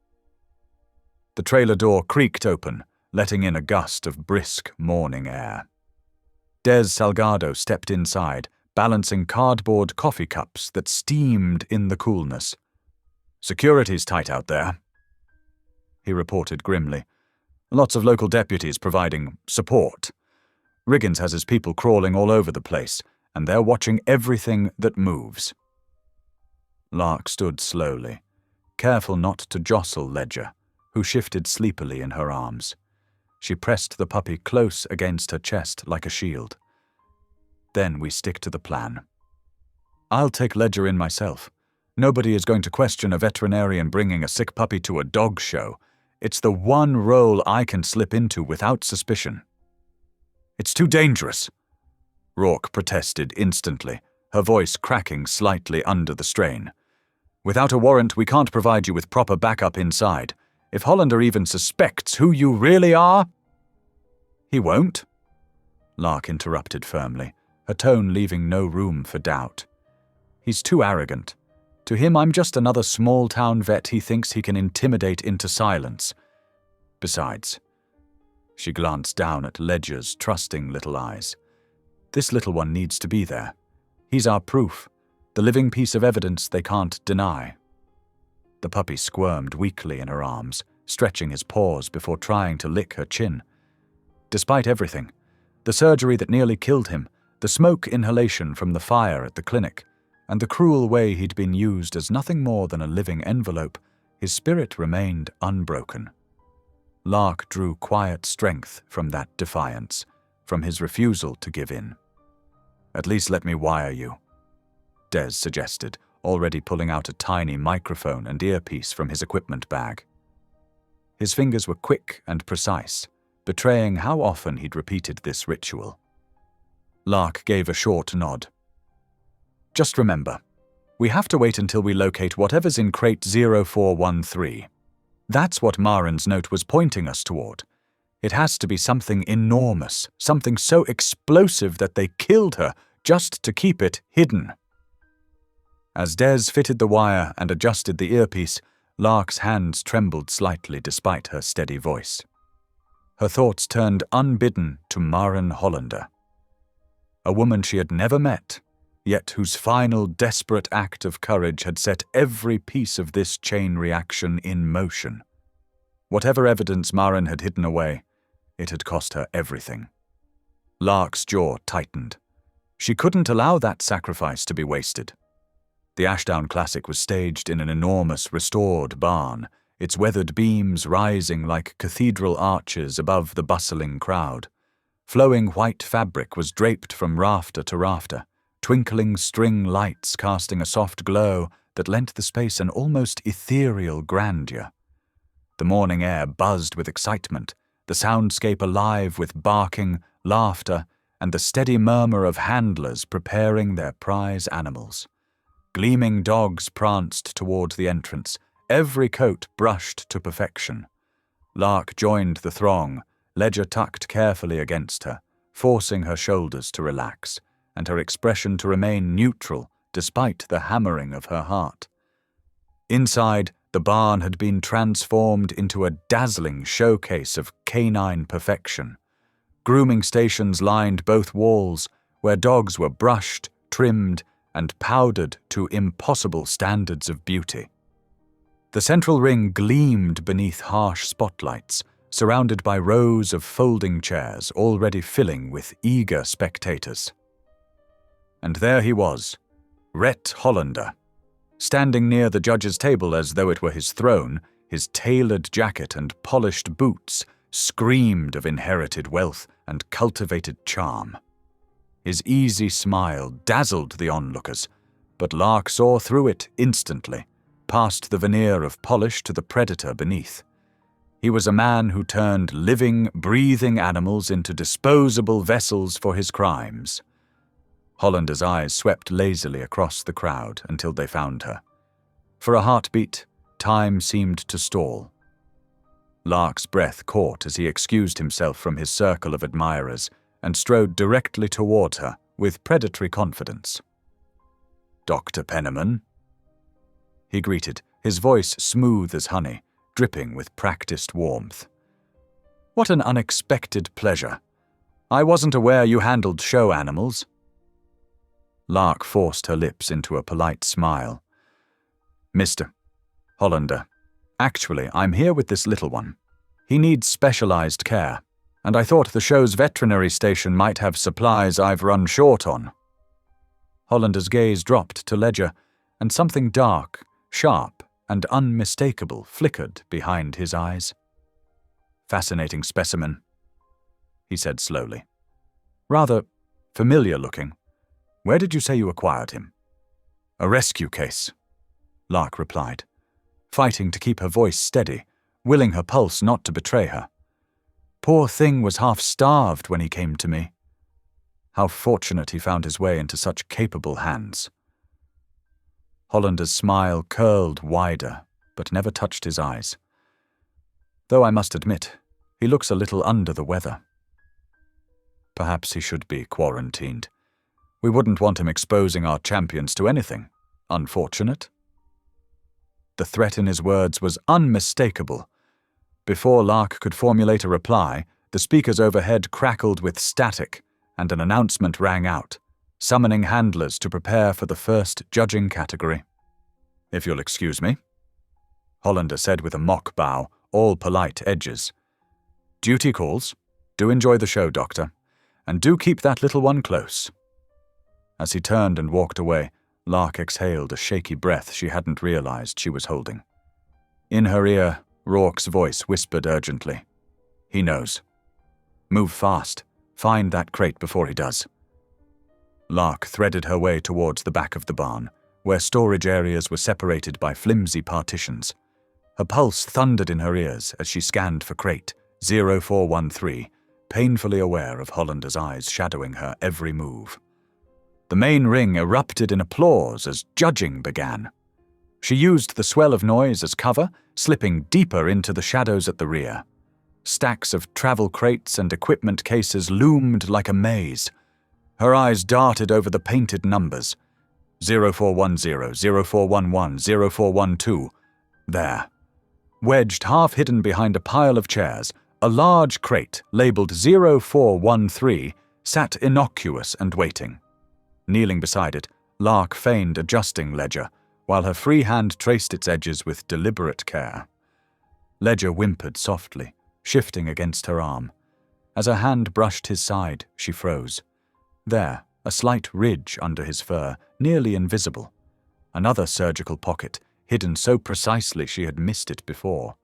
The trailer door creaked open, letting in a gust of brisk morning air. Des Salgado stepped inside, balancing cardboard coffee cups that steamed in the coolness. "Security's tight out there," he reported grimly. "Lots of local deputies providing support. Riggins has his people crawling all over the place, and they're watching everything that moves." Lark stood slowly, careful not to jostle Ledger, who shifted sleepily in her arms. She pressed the puppy close against her chest like a shield. "Then we stick to the plan. I'll take Ledger in myself. Nobody is going to question a veterinarian bringing a sick puppy to a dog show. It's the one role I can slip into without suspicion." "It's too dangerous," Rourke protested instantly, her voice cracking slightly under the strain. "Without a warrant, we can't provide you with proper backup inside. If Hollander even suspects who you really are—" "He won't," Lark interrupted firmly, her tone leaving no room for doubt. "He's too arrogant. To him, I'm just another small-town vet he thinks he can intimidate into silence. Besides," she glanced down at Ledger's trusting little eyes, "this little one needs to be there. He's our proof, the living piece of evidence they can't deny." The puppy squirmed weakly in her arms, stretching his paws before trying to lick her chin. Despite everything, the surgery that nearly killed him, the smoke inhalation from the fire at the clinic, and the cruel way he'd been used as nothing more than a living envelope, his spirit remained unbroken. Lark drew quiet strength from that defiance, from his refusal to give in. "At least let me wire you," Des suggested, already pulling out a tiny microphone and earpiece from his equipment bag. His fingers were quick and precise, betraying how often he'd repeated this ritual. Lark gave a short nod. "Just remember, we have to wait until we locate whatever's in crate 0413. That's what Marin's note was pointing us toward. It has to be something enormous, something so explosive that they killed her just to keep it hidden." As Des fitted the wire and adjusted the earpiece, Lark's hands trembled slightly despite her steady voice. Her thoughts turned unbidden to Maren Hollander, a woman she had never met, yet whose final desperate act of courage had set every piece of this chain reaction in motion. Whatever evidence Maren had hidden away, it had cost her everything. Lark's jaw tightened. She couldn't allow that sacrifice to be wasted. The Ashdown Classic was staged in an enormous, restored barn, its weathered beams rising like cathedral arches above the bustling crowd. Flowing white fabric was draped from rafter to rafter, twinkling string lights casting a soft glow that lent the space an almost ethereal grandeur. The morning air buzzed with excitement, the soundscape alive with barking, laughter, and the steady murmur of handlers preparing their prize animals. Gleaming dogs pranced toward the entrance, every coat brushed to perfection. Lark joined the throng, Ledger tucked carefully against her, forcing her shoulders to relax, and her expression to remain neutral despite the hammering of her heart. Inside, the barn had been transformed into a dazzling showcase of canine perfection. Grooming stations lined both walls, where dogs were brushed, trimmed, and powdered to impossible standards of beauty. The central ring gleamed beneath harsh spotlights, surrounded by rows of folding chairs already filling with eager spectators. And there he was, Rhett Hollander, standing near the judge's table as though it were his throne. His tailored jacket and polished boots screamed of inherited wealth and cultivated charm. His easy smile dazzled the onlookers, but Lark saw through it instantly, past the veneer of polish to the predator beneath. He was a man who turned living, breathing animals into disposable vessels for his crimes. Hollander's eyes swept lazily across the crowd until they found her. For a heartbeat, time seemed to stall. Lark's breath caught as he excused himself from his circle of admirers and strode directly toward her with predatory confidence. "Dr. Penniman?" he greeted, his voice smooth as honey, dripping with practiced warmth. "What an unexpected pleasure. I wasn't aware you handled show animals." Lark forced her lips into a polite smile. "Mr. Hollander, actually, I'm here with this little one. He needs specialized care, and I thought the show's veterinary station might have supplies I've run short on." Hollander's gaze dropped to Ledger, and something dark, sharp, and unmistakable flickered behind his eyes. "Fascinating specimen," he said slowly. "Rather familiar looking. Where did you say you acquired him?" "A rescue case," Lark replied, fighting to keep her voice steady, willing her pulse not to betray her. "Poor thing was half-starved when he came to me. How fortunate he found his way into such capable hands." Hollander's smile curled wider, but never touched his eyes. "Though I must admit, he looks a little under the weather. Perhaps he should be quarantined. We wouldn't want him exposing our champions to anything unfortunate." The threat in his words was unmistakable. Before Lark could formulate a reply, the speakers overhead crackled with static, and an announcement rang out, summoning handlers to prepare for the first judging category. "If you'll excuse me," Hollander said with a mock bow, all polite edges. "Duty calls. Do enjoy the show, Doctor, and do keep that little one close." As he turned and walked away, Lark exhaled a shaky breath she hadn't realized she was holding. In her ear, Rourke's voice whispered urgently, "He knows. Move fast. Find that crate before he does." Lark threaded her way towards the back of the barn, where storage areas were separated by flimsy partitions. Her pulse thundered in her ears as she scanned for crate 0413, painfully aware of Hollander's eyes shadowing her every move. The main ring erupted in applause as judging began. She used the swell of noise as cover, slipping deeper into the shadows at the rear. Stacks of travel crates and equipment cases loomed like a maze. Her eyes darted over the painted numbers. 0410, 0411, 0412. There. Wedged half-hidden behind a pile of chairs, a large crate labeled 0413 sat innocuous and waiting. Kneeling beside it, Lark feigned adjusting Ledger, while her free hand traced its edges with deliberate care. Ledger whimpered softly, shifting against her arm. As her hand brushed his side, she froze. There, a slight ridge under his fur, nearly invisible. Another surgical pocket, hidden so precisely she had missed it before.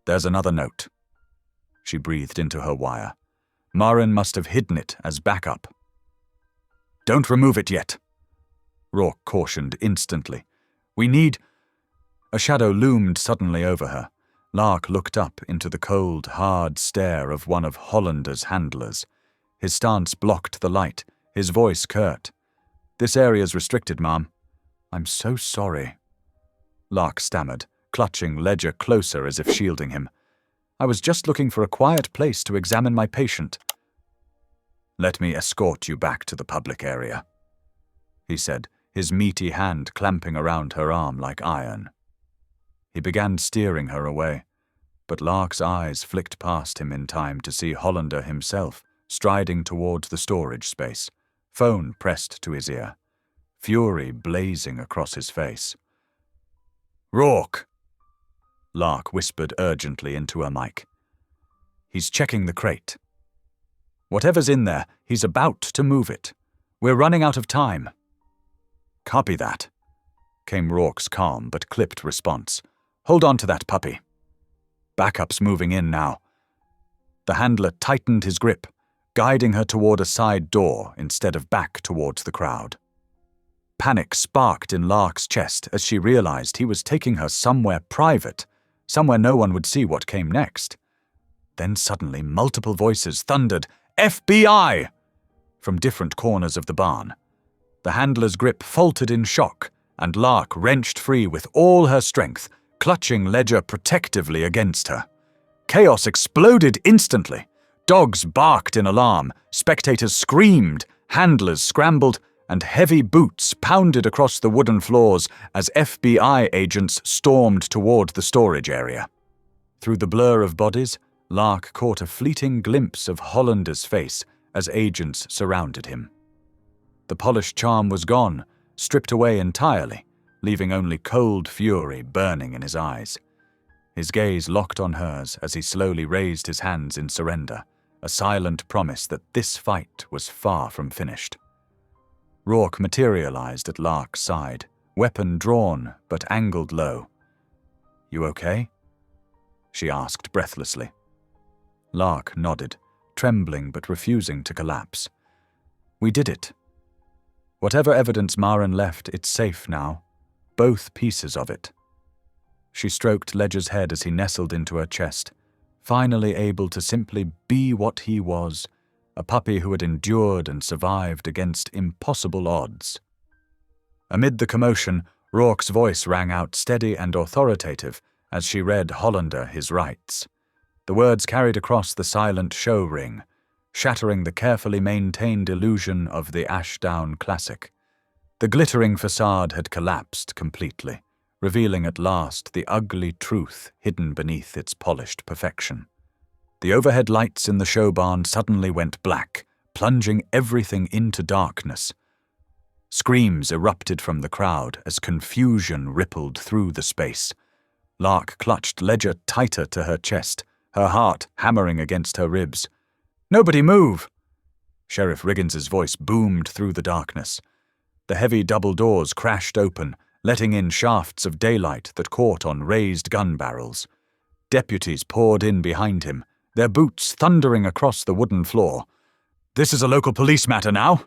"There's another note." She breathed into her wire. Marin must have hidden it as backup. "Don't remove it yet," Rourke cautioned instantly. "We need—" A shadow loomed suddenly over her. Lark looked up into the cold, hard stare of one of Hollander's handlers. His stance blocked the light, his voice curt. "This area's restricted, ma'am." "I'm so sorry," Lark stammered, clutching Ledger closer as if shielding him. "I was just looking for a quiet place to examine my patient." "Let me escort you back to the public area," he said, his meaty hand clamping around her arm like iron. He began steering her away, but Lark's eyes flicked past him in time to see Hollander himself striding towards the storage space, phone pressed to his ear, fury blazing across his face. "Rourke!" Lark whispered urgently into her mic. "He's checking the crate. Whatever's in there, he's about to move it. We're running out of time." "Copy that," came Rourke's calm but clipped response. "Hold on to that puppy. Backup's moving in now." The handler tightened his grip, guiding her toward a side door instead of back towards the crowd. Panic sparked in Lark's chest as she realized he was taking her somewhere private, somewhere no one would see what came next. Then suddenly multiple voices thundered, "FBI!" from different corners of the barn. The handler's grip faltered in shock, and Lark wrenched free with all her strength, clutching Ledger protectively against her. Chaos exploded instantly. Dogs barked in alarm, spectators screamed, handlers scrambled, and heavy boots pounded across the wooden floors as FBI agents stormed toward the storage area. Through the blur of bodies, Lark caught a fleeting glimpse of Hollander's face as agents surrounded him. The polished charm was gone, stripped away entirely, leaving only cold fury burning in his eyes. His gaze locked on hers as he slowly raised his hands in surrender, a silent promise that this fight was far from finished. Rourke materialized at Lark's side, weapon drawn but angled low. "You okay?" she asked breathlessly. Lark nodded, trembling but refusing to collapse. "We did it. Whatever evidence Marin left, it's safe now. Both pieces of it." She stroked Ledger's head as he nestled into her chest, finally able to simply be what he was, a puppy who had endured and survived against impossible odds. Amid the commotion, Rourke's voice rang out steady and authoritative as she read Hollander his rights. The words carried across the silent show ring, shattering the carefully maintained illusion of the Ashdown classic. The glittering facade had collapsed completely, revealing at last the ugly truth hidden beneath its polished perfection. The overhead lights in the show barn suddenly went black, plunging everything into darkness. Screams erupted from the crowd as confusion rippled through the space. Lark clutched Ledger tighter to her chest, her heart hammering against her ribs. "Nobody move!" Sheriff Riggins's voice boomed through the darkness. The heavy double doors crashed open, letting in shafts of daylight that caught on raised gun barrels. Deputies poured in behind him, their boots thundering across the wooden floor. "This is a local police matter now,"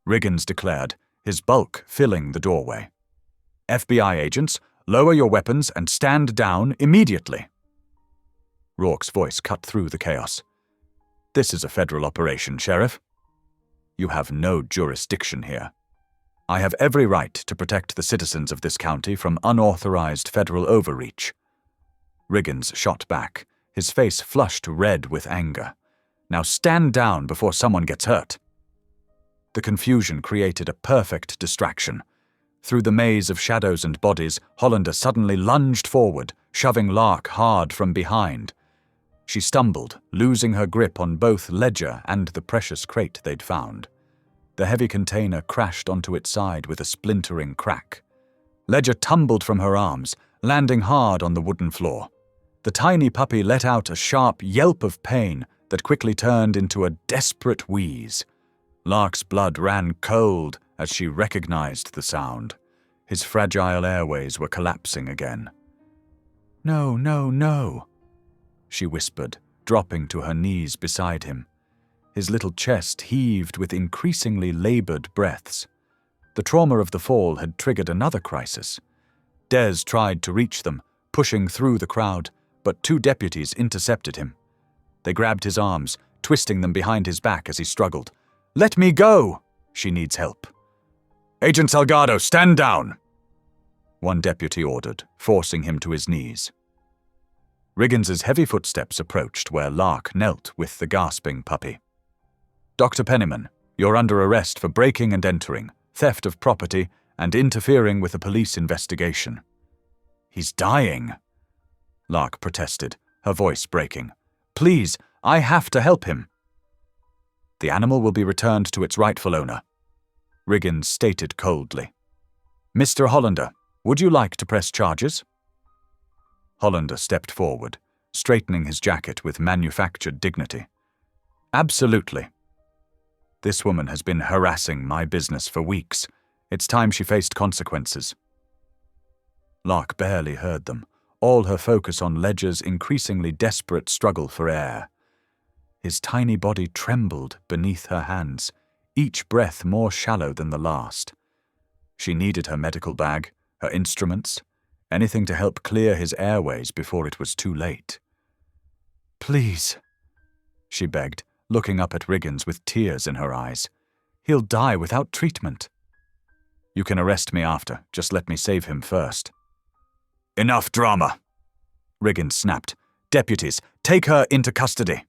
Riggins declared, his bulk filling the doorway. "FBI agents, lower your weapons and stand down immediately." Rourke's voice cut through the chaos. "This is a federal operation, Sheriff. You have no jurisdiction here. I have every right to protect the citizens of this county from unauthorized federal overreach." Riggins shot back, his face flushed red with anger. "Now stand down before someone gets hurt." The confusion created a perfect distraction. Through the maze of shadows and bodies, Hollander suddenly lunged forward, shoving Lark hard from behind. She stumbled, losing her grip on both Ledger and the precious crate they'd found. The heavy container crashed onto its side with a splintering crack. Ledger tumbled from her arms, landing hard on the wooden floor. The tiny puppy let out a sharp yelp of pain that quickly turned into a desperate wheeze. Lark's blood ran cold as she recognized the sound. His fragile airways were collapsing again. "No, no, no," she whispered, dropping to her knees beside him. His little chest heaved with increasingly labored breaths. The trauma of the fall had triggered another crisis. Des tried to reach them, pushing through the crowd, but 2 deputies intercepted him. They grabbed his arms, twisting them behind his back as he struggled. "Let me go! She needs help." "Agent Salgado, stand down!" one deputy ordered, forcing him to his knees. Riggins's heavy footsteps approached where Lark knelt with the gasping puppy. "Dr. Penniman, you're under arrest for breaking and entering, theft of property, and interfering with a police investigation." "He's dying," Lark protested, her voice breaking. "Please, I have to help him." "The animal will be returned to its rightful owner," Riggins stated coldly. "Mr. Hollander, would you like to press charges?" Hollander stepped forward, straightening his jacket with manufactured dignity. "Absolutely. This woman has been harassing my business for weeks. It's time she faced consequences." Lark barely heard them, all her focus on Ledger's increasingly desperate struggle for air. His tiny body trembled beneath her hands, each breath more shallow than the last. She needed her medical bag, her instruments, anything to help clear his airways before it was too late. "Please," she begged, looking up at Riggins with tears in her eyes. "He'll die without treatment." "You can arrest me after. Just let me save him first." "Enough drama," Riggins snapped. "Deputies, take her into custody."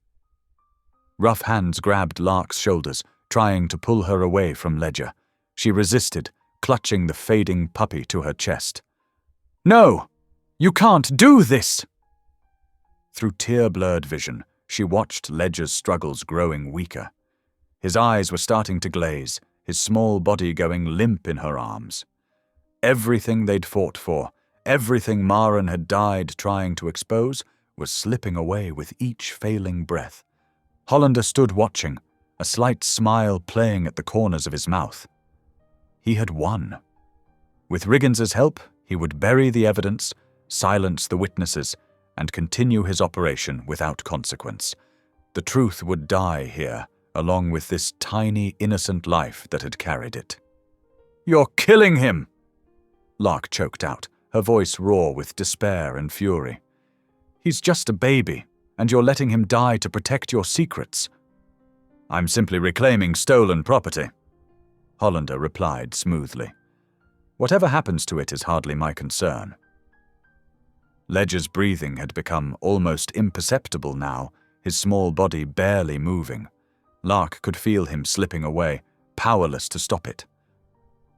Rough hands grabbed Lark's shoulders, trying to pull her away from Ledger. She resisted, clutching the fading puppy to her chest. "No! You can't do this!" Through tear-blurred vision, she watched Ledger's struggles growing weaker. His eyes were starting to glaze, his small body going limp in her arms. Everything they'd fought for, everything Maren had died trying to expose, was slipping away with each failing breath. Hollander stood watching, a slight smile playing at the corners of his mouth. He had won. With Riggins's help, he would bury the evidence, silence the witnesses, and continue his operation without consequence. The truth would die here, along with this tiny, innocent life that had carried it. "You're killing him!" Lark choked out, her voice raw with despair and fury. "He's just a baby, and you're letting him die to protect your secrets." "I'm simply reclaiming stolen property," Hollander replied smoothly. "Whatever happens to it is hardly my concern." Ledger's breathing had become almost imperceptible now, his small body barely moving. Lark could feel him slipping away, powerless to stop it.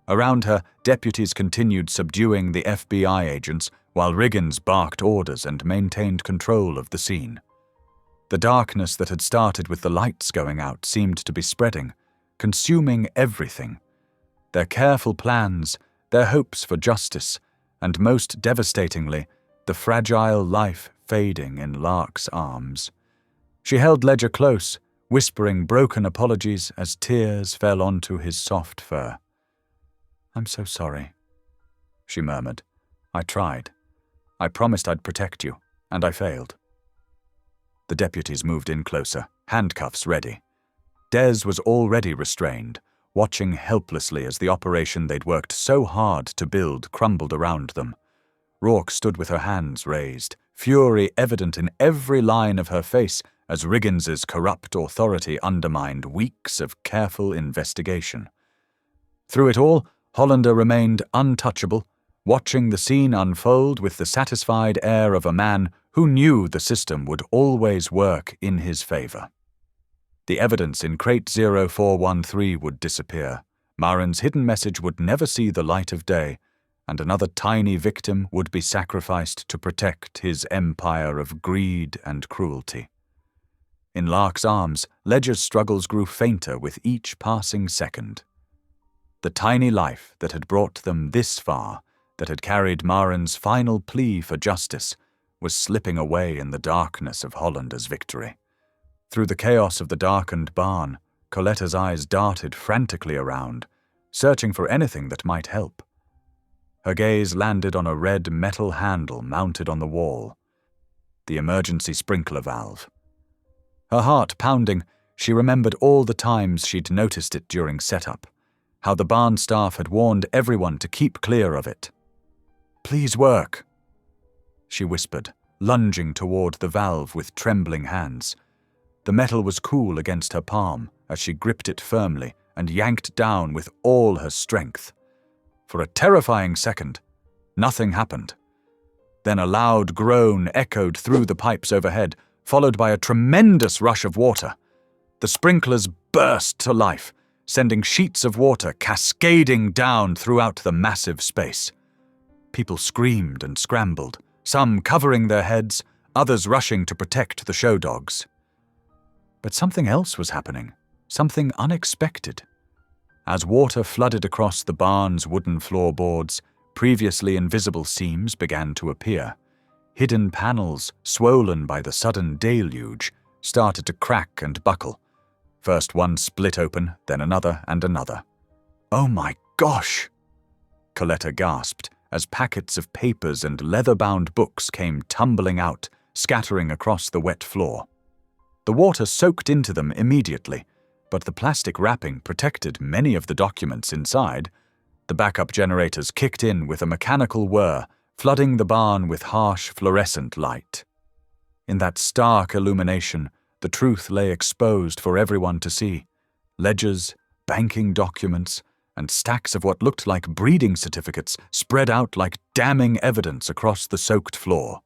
Around her, deputies continued subduing the FBI agents while Riggins barked orders and maintained control of the scene. The darkness that had started with the lights going out seemed to be spreading, consuming everything. Their careful plans, their hopes for justice, and most devastatingly, the fragile life fading in Lark's arms. She held Ledger close, whispering broken apologies as tears fell onto his soft fur. "I'm so sorry," she murmured. "I tried. I promised I'd protect you, and I failed." The deputies moved in closer, handcuffs ready. Des was already restrained, watching helplessly as the operation they'd worked so hard to build crumbled around them. Rourke stood with her hands raised, fury evident in every line of her face as Riggins's corrupt authority undermined weeks of careful investigation. Through it all, Hollander remained untouchable, watching the scene unfold with the satisfied air of a man who knew the system would always work in his favor. The evidence in Crate 0413 would disappear, Maren's hidden message would never see the light of day, and another tiny victim would be sacrificed to protect his empire of greed and cruelty. In Lark's arms, Ledger's struggles grew fainter with each passing second. The tiny life that had brought them this far, that had carried Maren's final plea for justice, was slipping away in the darkness of Hollander's victory. Through the chaos of the darkened barn, Coletta's eyes darted frantically around, searching for anything that might help. Her gaze landed on a red metal handle mounted on the wall, the emergency sprinkler valve. Her heart pounding, she remembered all the times she'd noticed it during setup, how the barn staff had warned everyone to keep clear of it. "Please work," she whispered, lunging toward the valve with trembling hands. The metal was cool against her palm as she gripped it firmly and yanked down with all her strength. For a terrifying second, nothing happened. Then a loud groan echoed through the pipes overhead, followed by a tremendous rush of water. The sprinklers burst to life, sending sheets of water cascading down throughout the massive space. People screamed and scrambled, some covering their heads, others rushing to protect the show dogs. But something else was happening, something unexpected. As water flooded across the barn's wooden floorboards, previously invisible seams began to appear. Hidden panels, swollen by the sudden deluge, started to crack and buckle. First one split open, then another and another. "Oh my gosh!" Coletta gasped as packets of papers and leather-bound books came tumbling out, scattering across the wet floor. The water soaked into them immediately, but the plastic wrapping protected many of the documents inside. The backup generators kicked in with a mechanical whir, flooding the barn with harsh fluorescent light. In that stark illumination, the truth lay exposed for everyone to see. Ledgers, banking documents, and stacks of what looked like breeding certificates spread out like damning evidence across the soaked floor.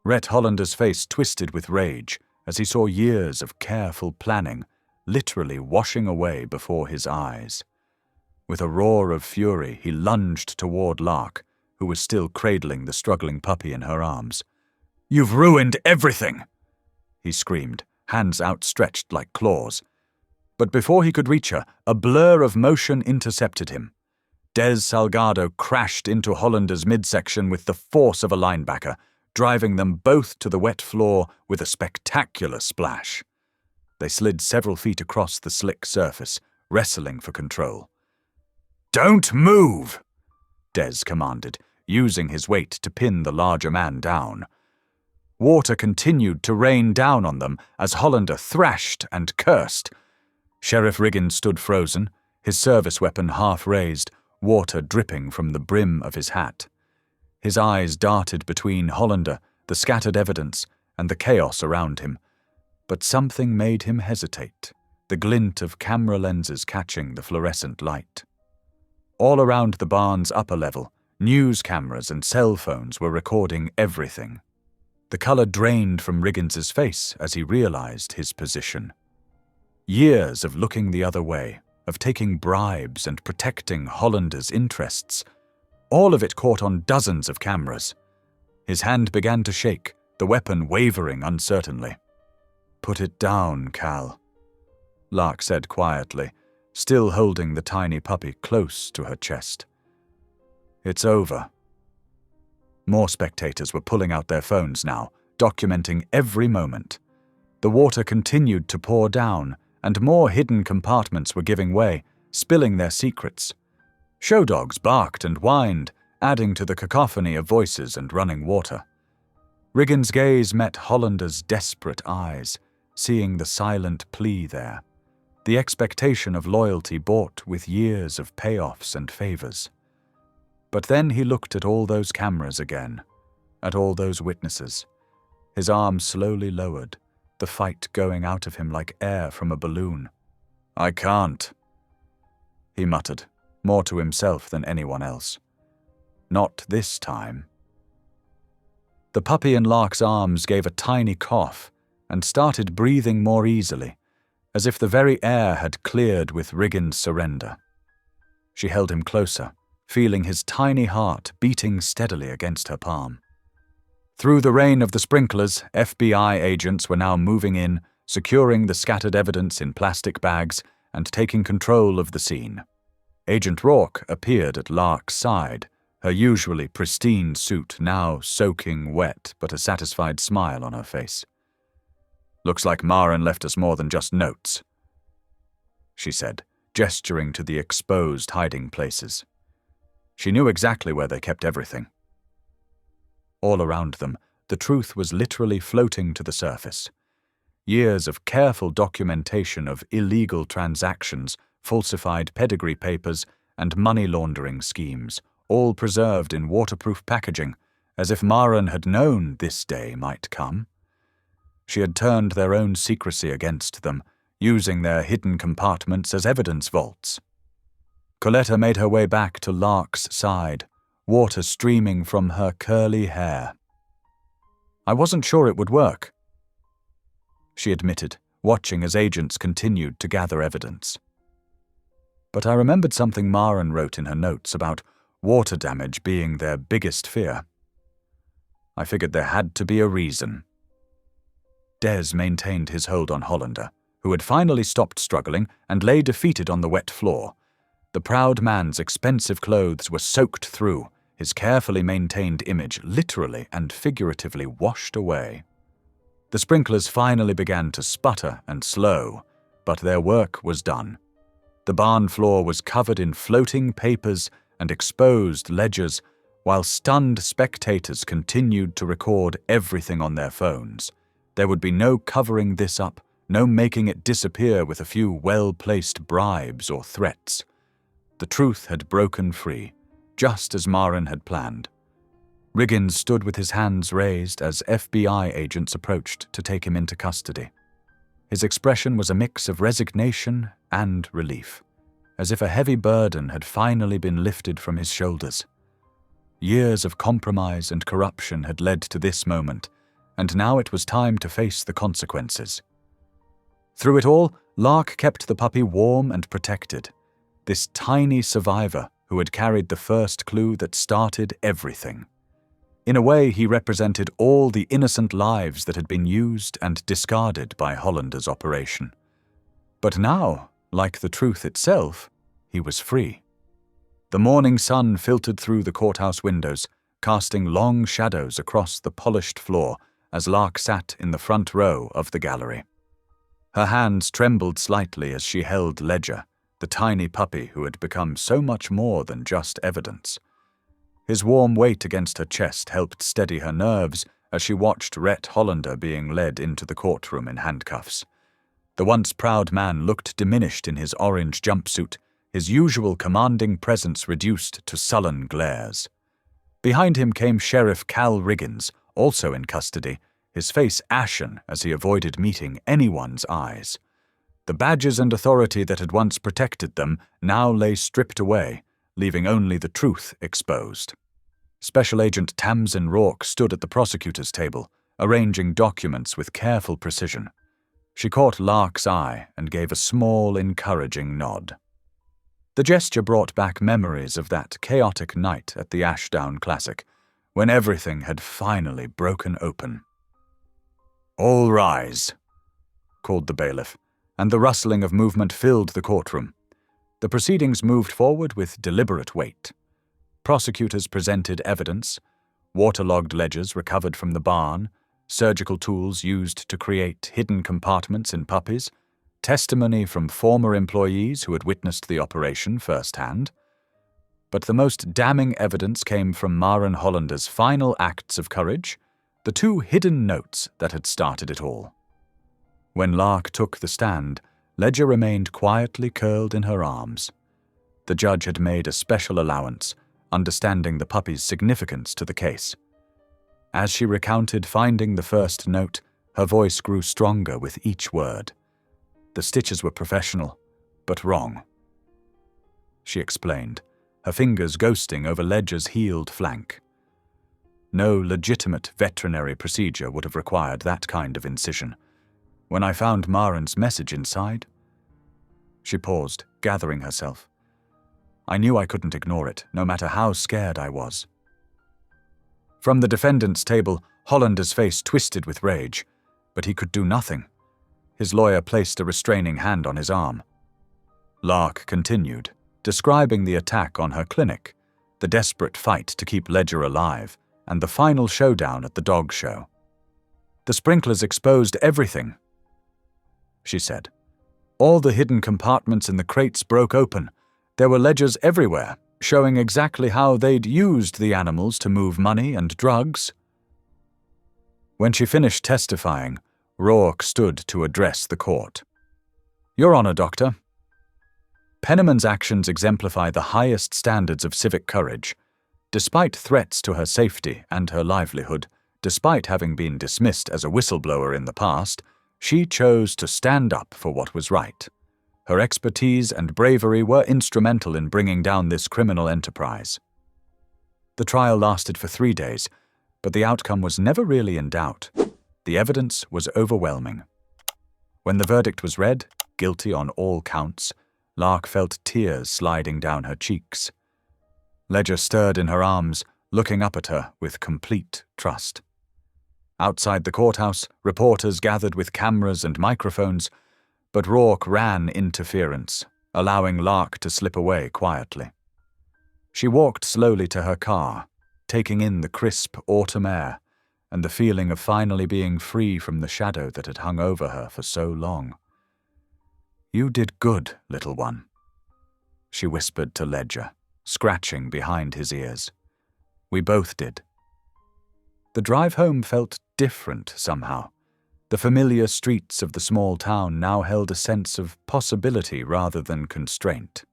Rhett Hollander's face twisted with rage as he saw years of careful planning literally washing away before his eyes. With a roar of fury, he lunged toward Lark, who was still cradling the struggling puppy in her arms. "You've ruined everything!" he screamed, hands outstretched like claws. But before he could reach her, a blur of motion intercepted him. Des Salgado crashed into Hollander's midsection with the force of a linebacker, driving them both to the wet floor with a spectacular splash. They slid several feet across the slick surface, wrestling for control. "Don't move!" Des commanded, using his weight to pin the larger man down. Water continued to rain down on them as Hollander thrashed and cursed. Sheriff Riggins stood frozen, his service weapon half raised, water dripping from the brim of his hat. His eyes darted between Hollander, the scattered evidence, and the chaos around him. But something made him hesitate, the glint of camera lenses catching the fluorescent light. All around the barn's upper level, news cameras and cell phones were recording everything. The color drained from Riggins's face as he realized his position. Years of looking the other way, of taking bribes and protecting Hollander's interests, all of it caught on dozens of cameras. His hand began to shake, the weapon wavering uncertainly. "Put it down, Cal," Lark said quietly, still holding the tiny puppy close to her chest. "It's over." More spectators were pulling out their phones now, documenting every moment. The water continued to pour down, and more hidden compartments were giving way, spilling their secrets. Show dogs barked and whined, adding to the cacophony of voices and running water. Riggins' gaze met Hollander's desperate eyes, seeing the silent plea there, the expectation of loyalty bought with years of payoffs and favors. But then he looked at all those cameras again, at all those witnesses. His arm slowly lowered, the fight going out of him like air from a balloon. "I can't," he muttered, more to himself than anyone else. "Not this time." The puppy in Lark's arms gave a tiny cough and started breathing more easily, as if the very air had cleared with Riggins' surrender. She held him closer, feeling his tiny heart beating steadily against her palm. Through the rain of the sprinklers, FBI agents were now moving in, securing the scattered evidence in plastic bags and taking control of the scene. Agent Rourke appeared at Lark's side, her usually pristine suit now soaking wet but a satisfied smile on her face. "Looks like Maren left us more than just notes," she said, gesturing to the exposed hiding places. She knew exactly where they kept everything. All around them, the truth was literally floating to the surface. Years of careful documentation of illegal transactions, falsified pedigree papers, and money laundering schemes, all preserved in waterproof packaging, as if Maren had known this day might come. She had turned their own secrecy against them, using their hidden compartments as evidence vaults. Coletta made her way back to Lark's side, water streaming from her curly hair. "I wasn't sure it would work," she admitted, watching as agents continued to gather evidence. "But I remembered something Maren wrote in her notes about water damage being their biggest fear. I figured there had to be a reason." Des maintained his hold on Hollander, who had finally stopped struggling and lay defeated on the wet floor. The proud man's expensive clothes were soaked through, his carefully maintained image literally and figuratively washed away. The sprinklers finally began to sputter and slow, but their work was done. The barn floor was covered in floating papers and exposed ledgers, while stunned spectators continued to record everything on their phones. There would be no covering this up, no making it disappear with a few well-placed bribes or threats. The truth had broken free, just as Maren had planned. Riggins stood with his hands raised as FBI agents approached to take him into custody. His expression was a mix of resignation and relief, as if a heavy burden had finally been lifted from his shoulders. Years of compromise and corruption had led to this moment, and now it was time to face the consequences. Through it all, Lark kept the puppy warm and protected, this tiny survivor who had carried the first clue that started everything. In a way, he represented all the innocent lives that had been used and discarded by Hollander's operation. But now, like the truth itself, he was free. The morning sun filtered through the courthouse windows, casting long shadows across the polished floor as Lark sat in the front row of the gallery. Her hands trembled slightly as she held Ledger, the tiny puppy who had become so much more than just evidence. His warm weight against her chest helped steady her nerves as she watched Rhett Hollander being led into the courtroom in handcuffs. The once proud man looked diminished in his orange jumpsuit, his usual commanding presence reduced to sullen glares. Behind him came Sheriff Cal Riggins, also in custody, his face ashen as he avoided meeting anyone's eyes. The badges and authority that had once protected them now lay stripped away, leaving only the truth exposed. Special Agent Tamsin Rourke stood at the prosecutor's table, arranging documents with careful precision. She caught Lark's eye and gave a small, encouraging nod. The gesture brought back memories of that chaotic night at the Ashdown Classic, when everything had finally broken open. "All rise," called the bailiff, and the rustling of movement filled the courtroom. The proceedings moved forward with deliberate weight. Prosecutors presented evidence, waterlogged ledgers recovered from the barn, surgical tools used to create hidden compartments in puppies, testimony from former employees who had witnessed the operation firsthand. But the most damning evidence came from Maren Hollander's final acts of courage, the 2 hidden notes that had started it all. When Lark took the stand, Ledger remained quietly curled in her arms. The judge had made a special allowance, understanding the puppy's significance to the case. As she recounted finding the first note, her voice grew stronger with each word. The stitches were professional, but wrong. She explained, her fingers ghosting over Ledger's healed flank. No legitimate veterinary procedure would have required that kind of incision. When I found Maren's message inside... She paused, gathering herself. I knew I couldn't ignore it, no matter how scared I was. From the defendant's table, Hollander's face twisted with rage, but he could do nothing. His lawyer placed a restraining hand on his arm. Lark continued, describing the attack on her clinic, the desperate fight to keep Ledger alive, and the final showdown at the dog show. The sprinklers exposed everything, she said. All the hidden compartments in the crates broke open. There were ledgers everywhere, showing exactly how they'd used the animals to move money and drugs. When she finished testifying, Rourke stood to address the court. "Your Honor, Doctor. Penniman's actions exemplify the highest standards of civic courage. Despite threats to her safety and her livelihood, despite having been dismissed as a whistleblower in the past, she chose to stand up for what was right. Her expertise and bravery were instrumental in bringing down this criminal enterprise." The trial lasted for 3 days, but the outcome was never really in doubt. The evidence was overwhelming. When the verdict was read, guilty on all counts, Lark felt tears sliding down her cheeks. Ledger stirred in her arms, looking up at her with complete trust. Outside the courthouse, reporters gathered with cameras and microphones, but Rourke ran interference, allowing Lark to slip away quietly. She walked slowly to her car, taking in the crisp autumn air and the feeling of finally being free from the shadow that had hung over her for so long. "You did good, little one," she whispered to Ledger, scratching behind his ears. "We both did." The drive home felt different somehow. The familiar streets of the small town now held a sense of possibility rather than constraint.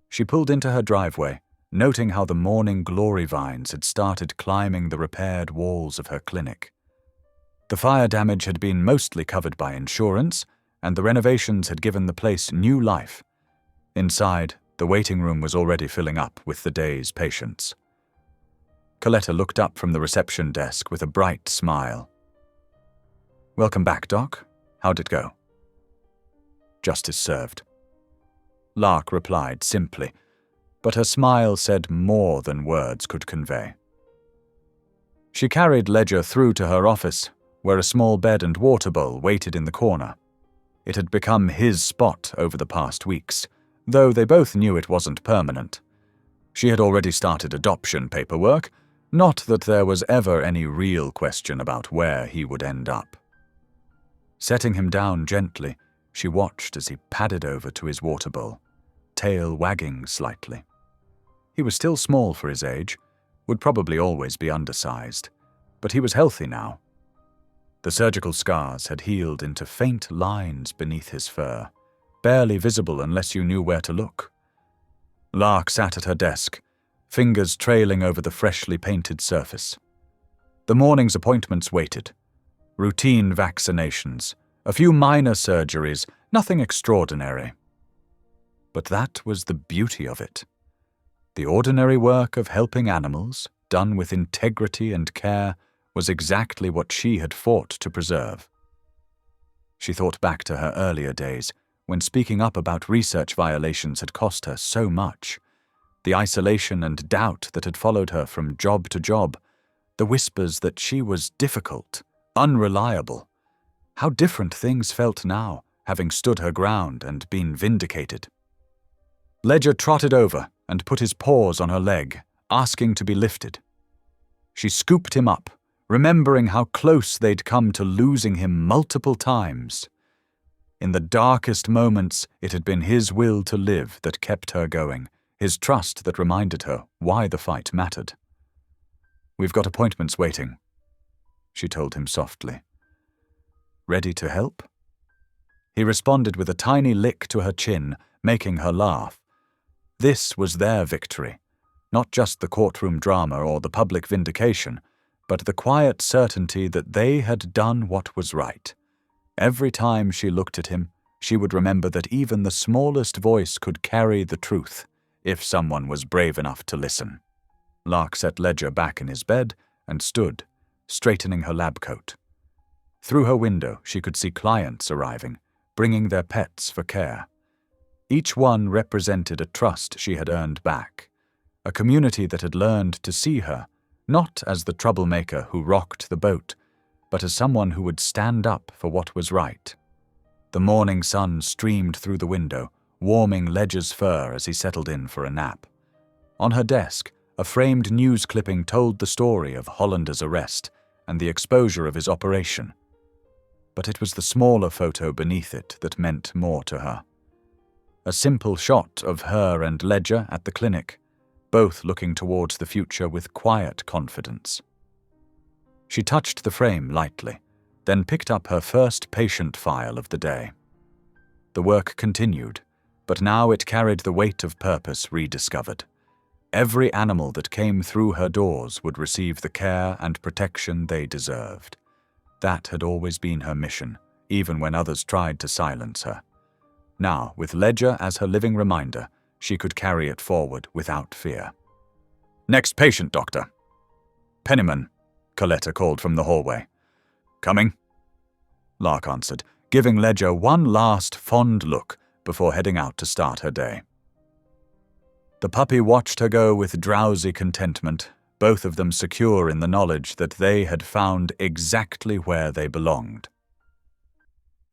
She pulled into her driveway, noting how the morning glory vines had started climbing the repaired walls of her clinic. The fire damage had been mostly covered by insurance, and the renovations had given the place new life. Inside, the waiting room was already filling up with the day's patients. Coletta looked up from the reception desk with a bright smile. "Welcome back, Doc. How'd it go?" "Justice served," Lark replied simply, but her smile said more than words could convey. She carried Ledger through to her office, where a small bed and water bowl waited in the corner. It had become his spot over the past weeks, though they both knew it wasn't permanent. She had already started adoption paperwork, not that there was ever any real question about where he would end up. Setting him down gently, she watched as he padded over to his water bowl, tail wagging slightly. He was still small for his age, would probably always be undersized, but he was healthy now. The surgical scars had healed into faint lines beneath his fur, barely visible unless you knew where to look. Lark sat at her desk, fingers trailing over the freshly painted surface. The morning's appointments waited. Routine vaccinations, a few minor surgeries, nothing extraordinary. But that was the beauty of it. The ordinary work of helping animals, done with integrity and care, was exactly what she had fought to preserve. She thought back to her earlier days, when speaking up about research violations had cost her so much. The isolation and doubt that had followed her from job to job, the whispers that she was difficult, unreliable. How different things felt now, having stood her ground and been vindicated. Ledger trotted over and put his paws on her leg, asking to be lifted. She scooped him up, remembering how close they'd come to losing him multiple times. In the darkest moments, it had been his will to live that kept her going, his trust that reminded her why the fight mattered. "We've got appointments waiting," she told him softly. "Ready to help?" He responded with a tiny lick to her chin, making her laugh. This was their victory, not just the courtroom drama or the public vindication, but the quiet certainty that they had done what was right. Every time she looked at him, she would remember that even the smallest voice could carry the truth, if someone was brave enough to listen. Lark set Ledger back in his bed and stood, straightening her lab coat. Through her window, she could see clients arriving, bringing their pets for care. Each one represented a trust she had earned back, a community that had learned to see her, not as the troublemaker who rocked the boat, but as someone who would stand up for what was right. The morning sun streamed through the window, warming Ledger's fur as he settled in for a nap. On her desk, a framed news clipping told the story of Hollander's arrest and the exposure of his operation. but it was the smaller photo beneath it that meant more to her. A simple shot of her and Ledger at the clinic, both looking towards the future with quiet confidence. She touched the frame lightly, then picked up her first patient file of the day. The work continued, but now it carried the weight of purpose rediscovered. Every animal that came through her doors would receive the care and protection they deserved. That had always been her mission, even when others tried to silence her. Now, with Ledger as her living reminder, she could carry it forward without fear. "Next patient, Doctor." "Penniman," Coletta called from the hallway. "Coming?" Lark answered, giving Ledger one last fond look before heading out to start her day. The puppy watched her go with drowsy contentment, both of them secure in the knowledge that they had found exactly where they belonged.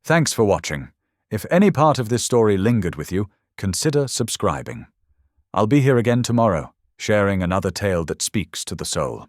Thanks for watching. If any part of this story lingered with you, consider subscribing. I'll be here again tomorrow, sharing another tale that speaks to the soul.